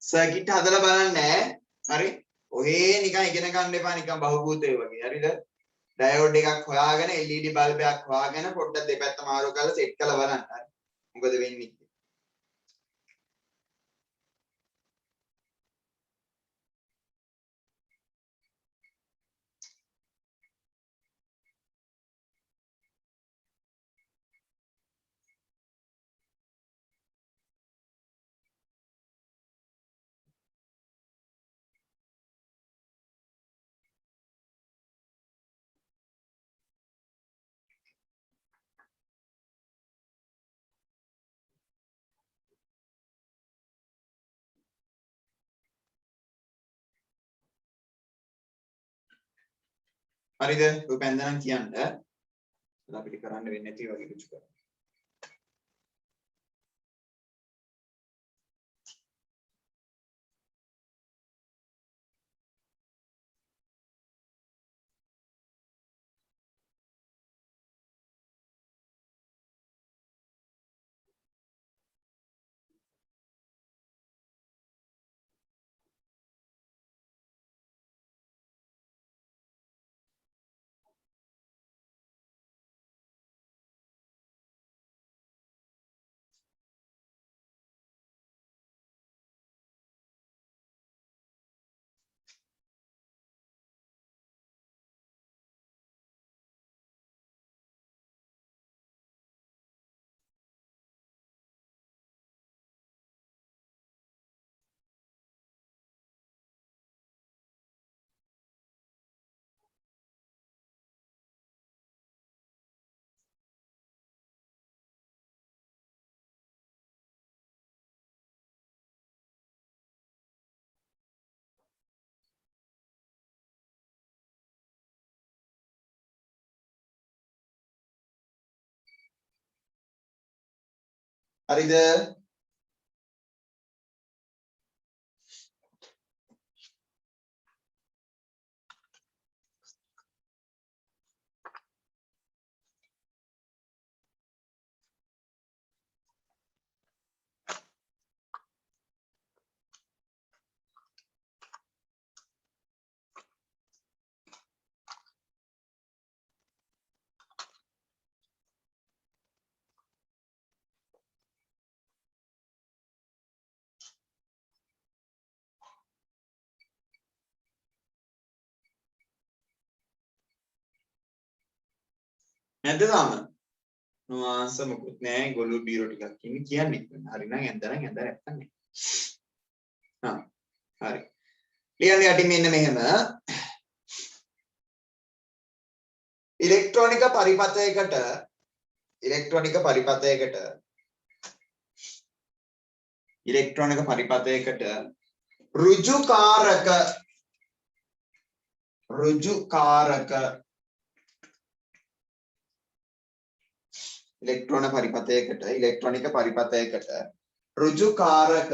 සර්කිට් හදලා බලන්නේ හරි. ඔහේ නිකන් ඉගෙන ගන්න එපා නිකන් බහුබූතය වගේ. හරිද? ඩයෝඩ් එකක් හොයාගෙන LED බල්බයක් හොයාගෙන පොඩ්ඩක් දෙපැත්ත මාරු කරලා සෙට් කරලා බලන්න. හරි. මොකද වෙන්නේ? හරිද? රූපෙන් දැනන් කියන්න. අපිට කරන්න වෙන්නේ නැති වගේ රුචු කරා. හරිද? නැද්ද තාම? නුවන්ස මොකුත් නැහැ. ගොළු බීරෝ ටිකක් ඉන්නේ කියන්නේ. හරි නම් ඇඳ නැත්තම් නෑ. හරි. ලියන්න යටින් මෙන්න මෙහෙම. ඉලෙක්ට්‍රෝනික පරිපථයකට ඍජුකාරක ඉලෙක්ට්‍රෝනික පරිපථයකට ඍජුකාරක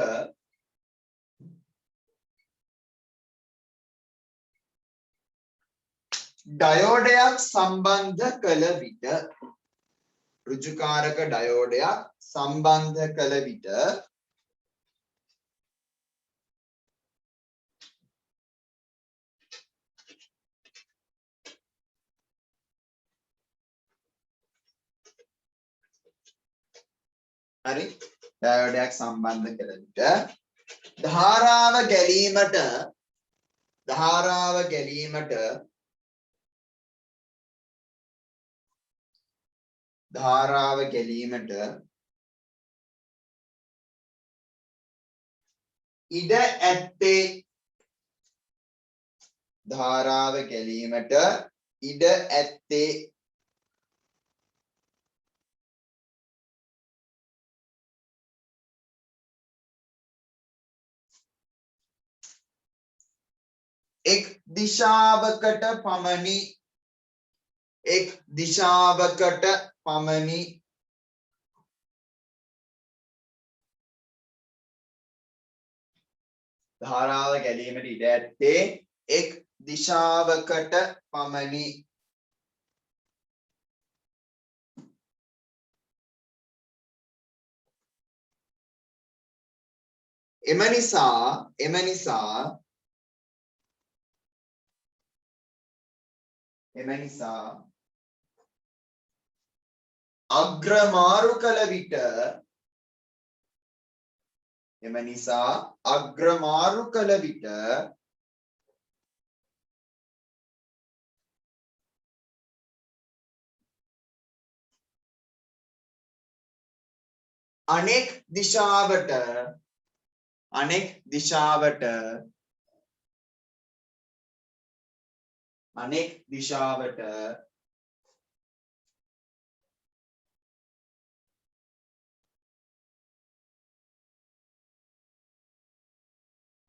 ඩයෝඩයක් සම්බන්ධ කළ විට හරි ඩයෝඩයක් සම්බන්ධ කළ විට ධාරාව ගැලීමට ඉඩ ඇත්තේ එක් දිශාවකට පමණි ධාරාව ගැලීමට ඉඩ ඇත්තේ එක් දිශාවකට පමණි. එම නිසා අග්‍රමාරු කළ විට අනෙක් දිශාවට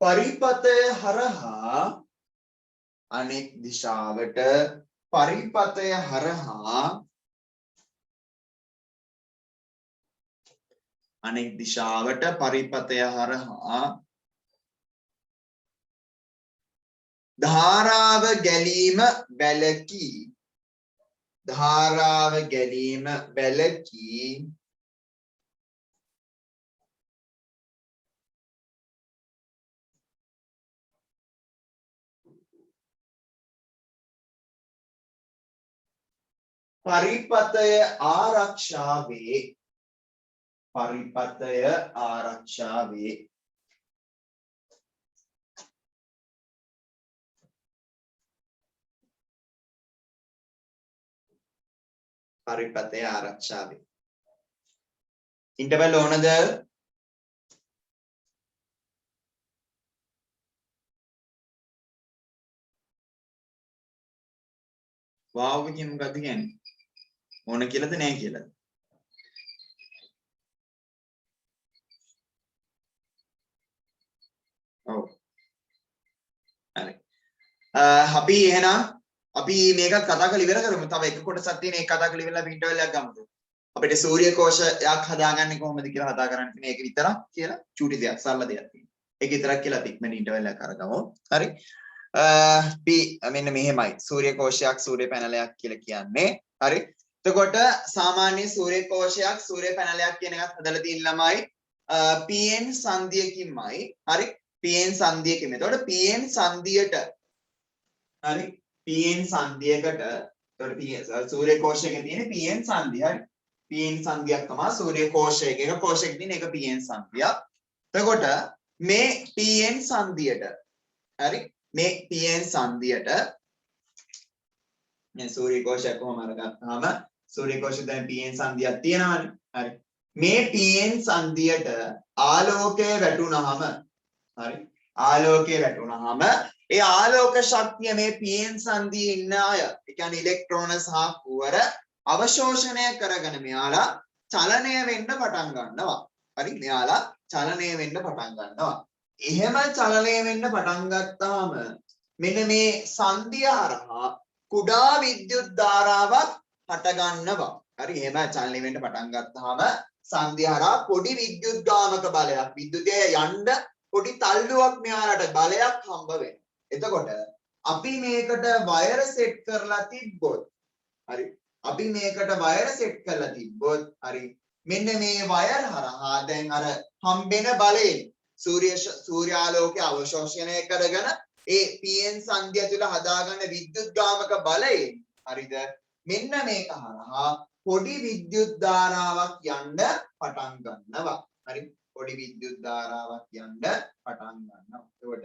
පරිපථය හරහා පරිපතය හරහා අනෙක් දිශාවට පරිපතය හරහා ධාරාව ගැලීම වැළකී ධාරාව ගැලීම වැළකී පරිපතය ආරක්ෂා වේ පරිපතය ආරක්ෂා වේ පරිපතය ආරක්ෂා වේ ඉන්ටර්වල් ඕනද වාව් එකෙන් මොකද්ද කියන්නේ ඕන කියලාද නැහැ කියලාද ඔව් හරි අපි එහෙනම් අපි මේක කතා කරලා ඉවර කරමු තව එක කොටසක් තියෙන ඒක කතා කරලා ඉවරලා ඉන්ටර්වල් එකක් ගමුද අපිට සූර්ය කෝෂයක් හදාගන්නේ කොහොමද කියලා හදා ගන්න තියෙන ඒක විතරක් කියලා චූටි දෙයක් සරල දෙයක් තියෙනවා ඒක විතරක් කියලා අපි ඉක්මනින් ඉන්ටර්වල් එකක් අරගමු හරි අපි මෙන්න මෙහෙමයි සූර්ය කෝෂයක් සූර්ය පැනලයක් කියලා කියන්නේ හරි එතකොට සාමාන්‍ය සූර්ය කෝෂයක් සූර්ය පැනලයක් කියන එකත් හදලා තියෙන ළමයි pn සංදියකින්මයි හරි pn සංදියකින් එතකොට pn සංදියට හරි pn සංදියකට එතකොට සූර්ය කෝෂයක තියෙන pn සංදිය හරි pn සංදියක් තමයි සූර්ය කෝෂයක එක කෝෂයක තියෙන එක pn සංදියක් එතකොට මේ pn සංදියට හරි මේ pn සංදියට මේ සූර්ය කෝෂයක් කොහොම අරගත්තාම සූර්ය කෝෂයේ දැන් pn සංදියක් තියෙනවානේ හරි මේ pn සංදියට ආලෝකය වැටුනහම හරි ආලෝකය වැටුනහම ඒ ආලෝක ශක්තිය මේ pn සංදියේ ඉන්න අය ඒ කියන්නේ ඉලෙක්ට්‍රෝන සහ කුවර අවශෝෂණය කරගෙන මෙයාලා චලනය වෙන්න පටන් ගන්නවා හරි මෙයාලා චලනය වෙන්න පටන් ගන්නවා එහෙම චලනය වෙන්න පටන් ගත්තාම මෙන්න මේ සංදිය හරහා කුඩා විද්‍යුත් ධාරාවක් හට ගන්නවා හරි එහෙම චලනය වෙන්න පටන් ගත්තාම සංදිය හරහා පොඩි විද්‍යුත් ගාමක බලයක් විද්‍යුතය යන්න පොඩි තල්ලුවක් මෙයාලට බලයක් හම්බ වෙනවා එතකොට අපි මේකට වයර් සෙට් කරලා තිබ්බොත් හරි අපි මේකට වයර් සෙට් කරලා තිබ්බොත් හරි මෙන්න මේ වයර් හරහා දැන් අර හම්බෙන බලයෙන් සූර්යාලෝකය අවශෝෂණය කරගෙන ඒ pn සංදිය තුල හදාගන්න විද්‍යුත් ගාමක බලයෙන් හරිද මෙන්න මේක හරහා පොඩි විද්‍යුත් ධාරාවක් යන්න පටන් ගන්නවා හරි පොඩි විද්‍යුත් ධාරාවක් යන්න පටන් ගන්නවා එතකොට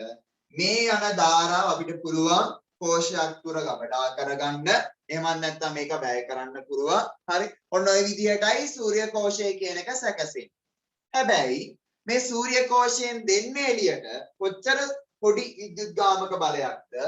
මේ යන ධාරාව අපිට පුළුවන් කෝෂයක් තුර ගබඩා කරගන්න එහෙම නැත්නම් මේක වැය කරන්න පුළුවන් හරි ඔන්න ඔය විදිහටයි සූර්ය කෝෂය කියන එක සැකසෙන්නේ හැබැයි මේ සූර්ය කෝෂයෙන් දෙන්නේ එළියට කොච්චර පොඩි විද්‍යුත් ගාමක බලයක්ද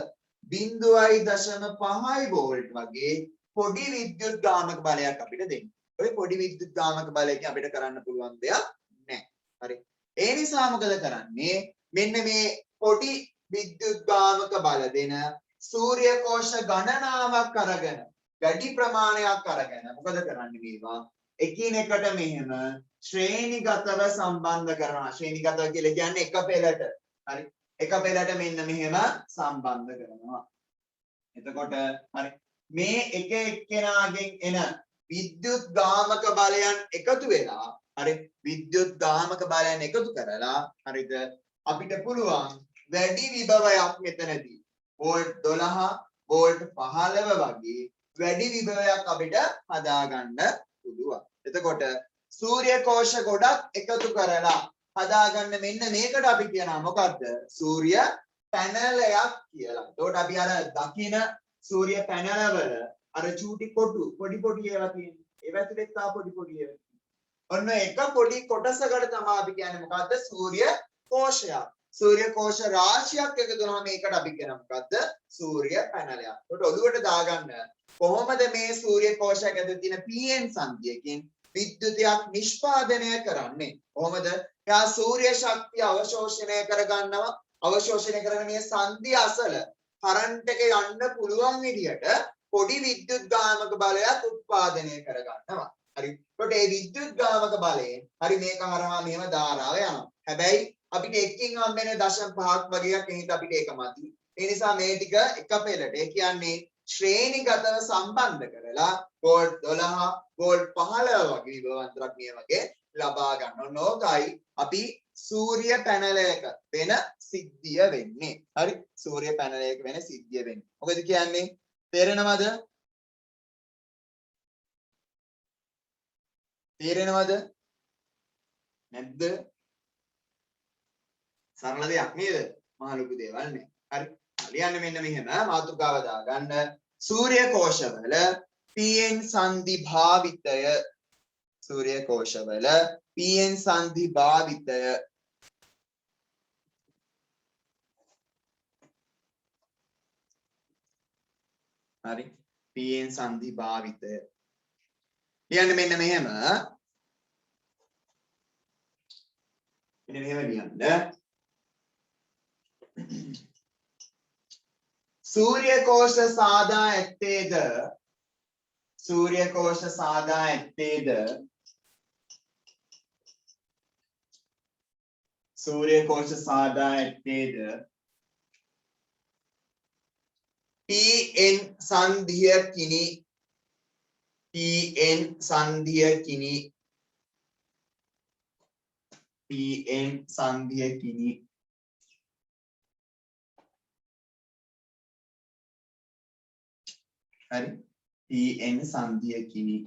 0.5 වෝල්ට් වගේ පොඩි විද්‍යුත් ගාමක බලයක් අපිට දෙන්නේ ඔය පොඩි විද්‍යුත් ගාමක බලයකින් අපිට කරන්න පුළුවන් දෙයක් නැහැ හරි ඒ නිසා මොකද කරන්නේ මෙන්න මේ පොඩි විද්‍යුත් ගාමක බල දෙන සූර්ය කෝෂ ගණනාවක් අරගෙන වැඩි ප්‍රමාණයක් අරගෙන මොකද කරන්නේ මේවා එකිනෙකට මෙහෙම ශ්‍රේණිගතව සම්බන්ධ කරනවා ශ්‍රේණිගතව කියලා කියන්නේ එක පෙළට හරි එක පෙළට මෙන්න මෙහෙම සම්බන්ධ කරනවා එතකොට හරි මේ එක එක්කෙනාගෙන් එන විද්‍යුත් ගාමක බලයන් එකතු වෙලා හරි විද්‍යුත් ගාමක බලයන් එකතු කරලා හරිද අපිට පුළුවන් වැඩි විභවයක් මෙතනදී වෝල්ට් 12 වෝල්ට් 15 වගේ වැඩි විභවයක් අපිට හදාගන්න පුළුවන්. එතකොට සූර්ය කෝෂ ගොඩක් එකතු කරලා හදාගන්න මෙන්න මේකට අපි කියනවා මොකද්ද? සූර්ය පැනලයක් කියලා. එතකොට අපි අර දකින සූර්ය පැනලවල අර චූටි කොටු පොඩි පොඩි ඒවා තියෙනවා. ඒවා ඇතුලේ තා පොඩි පොඩි ඒවා. ඔන්න එක පොඩි කොටසකට තමයි අපි කියන්නේ මොකද්ද? සූර්ය කෝෂයක්. සූර්ය කෝෂ රාශියක් එකතු වෙනවා මේකට අපි කියන මොකද්ද? සූර්ය පැනලයක්. ඒකට ඔළුවට දාගන්න කොහොමද මේ සූර්ය කෝෂයක් ඇතුළේ තියෙන pn සංදියකින් විද්‍යුතයක් නිෂ්පාදනය කරන්නේ? කොහොමද? එයා සූර්ය ශක්තිය අවශෝෂණය කරගන්නවා. අවශෝෂණය කරගෙන මේ සංදිය අසල කරන්ට් එක යන්න පුළුවන් විදියට පොඩි විද්‍යුත්ගාමක බලයක් උත්පාදනය කරගන්නවා. හරි. එතකොට මේ විද්‍යුත්ගාමක බලයෙන් හරි මේක හරහා මෙහෙම ධාරාව යනවා. හැබැයි අපිට එකකින් හම්බෙන 0.5ක් වගේක් එහෙනම් අපිට ඒක මදි. ඒ නිසා මේ ටික එක පෙළට ඒ කියන්නේ ශ්‍රේණිගතව සම්බන්ධ කරලා වෝල්ට් 12 වෝල්ට් 15 වගේ විභවාන්තරයක් මේ වගේ ලබා ගන්න ඕනෝකයි අපි සූර්ය පැනලයක වෙන සිද්ධිය වෙන්නේ. හරි. සූර්ය පැනලයක වෙන සිද්ධිය වෙන්නේ. මොකද කියන්නේ? තේරෙනවද? තේරෙනවද? නැද්ද? සරල දෙයක් නේද? මහ ලොකු දේවල් නේ. හරි. ලියන්න මෙන්න මෙහෙම මාතෘකාව දාගන්න. සූර්ය කෝෂවල pn සංදි භාවිතය සූර්ය කෝෂවල pn සංදි භාවිතය හරි pn සංදි භාවිතය ලියන්න මෙන්න මෙහෙම ලියන්න සූර්ය කෝෂ සාදා ඇත්තේද සූර්ය කෝෂ සාදා ඇත්තේද සූර්ය කෝෂ සාදා ඇත්තේද pn සංධිය කිනි pn සංධිය කිනි pn සංධිය කිනි හරි pn සංධිය කිනි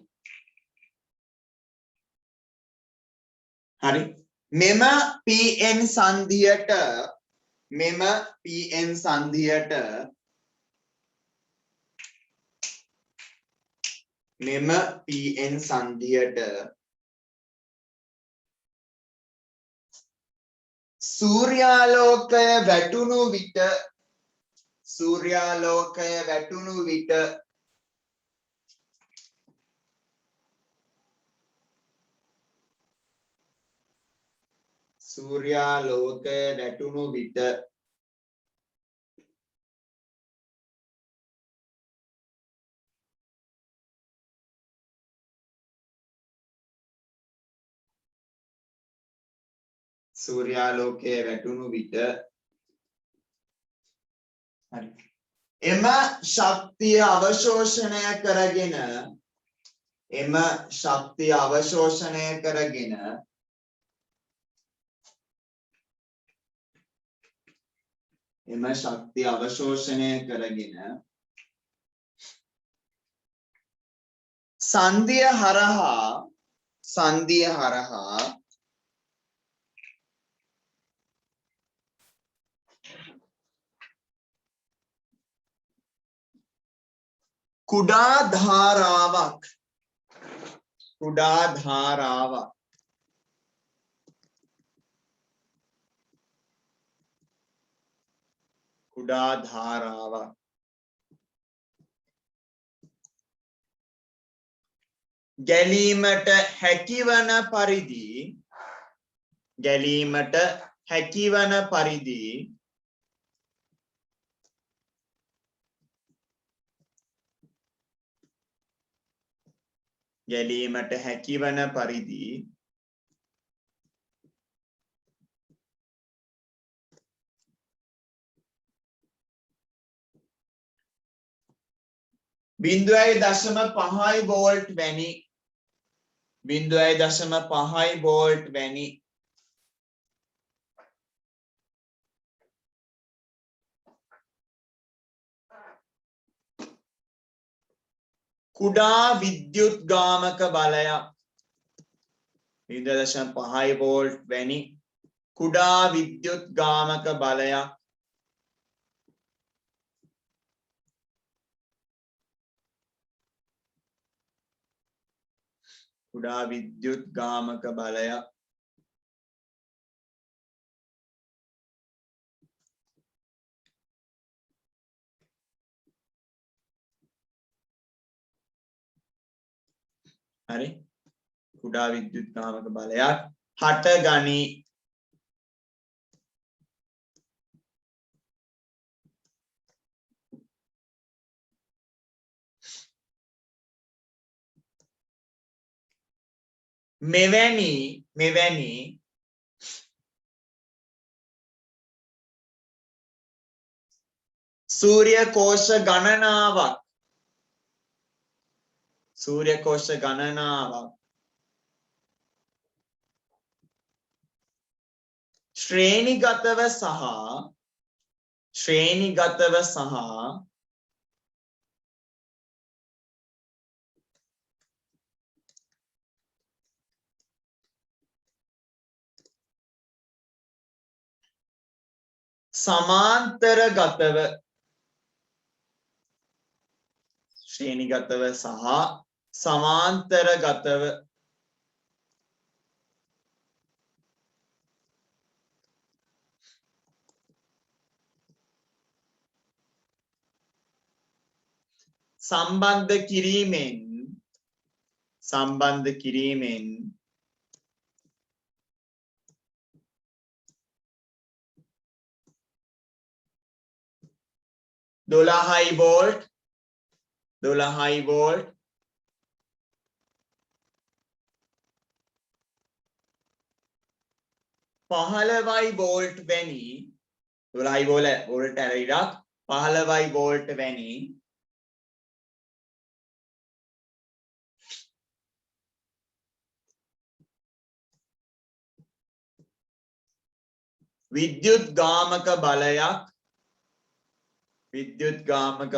හරි මෙම pn සංධියට සූර්යාලෝකය වැටුණු විට හරි එම ශක්තිය අවශෝෂණය කරගෙන සංධිය හරහා කුඩා ධාරාවක් ගැලීමට හැකිවන පරිදි බිංදුවයි දශම පහයි වෝල්ට් වැනි කුඩා විද්‍යුත්ගාමක බලයක් 0.5 වෝල්ට් වැනි කුඩා විද්‍යුත්ගාමක බලයක් හරි කුඩා විද්‍යුත්ගාමක බලයක් හට ගනී මෙවැනි සූර්ය කෝෂ ගණනාවක් ශ්‍රේණිගතව සහ සමාන්තරගතව සම්බන්ධ කිරීමෙන් 12 වෝල්ට් 15 වෝල්ට් වැනි 12 වෝල්ට් ඇරෙයිරක් 15 වෝල්ට් වැනි විද්‍යුත් ගාමක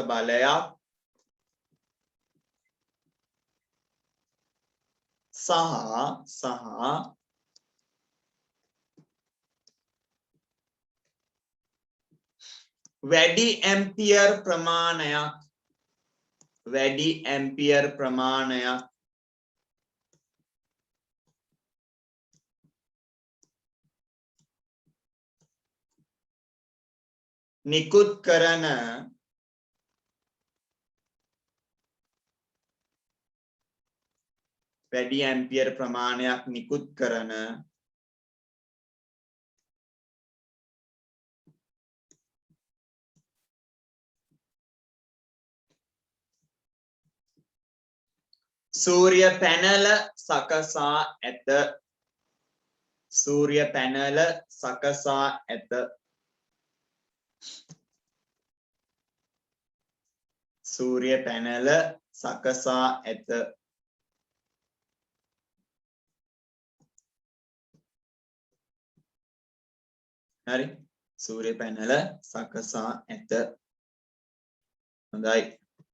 බලයක් සහ වැඩි ඇම්පියර් ප්‍රමාණයක් නිකුත් කරන සූර්ය පැනල සකසා ඇත හරි සූර්ය පැනල සකසා ඇත හොඳයි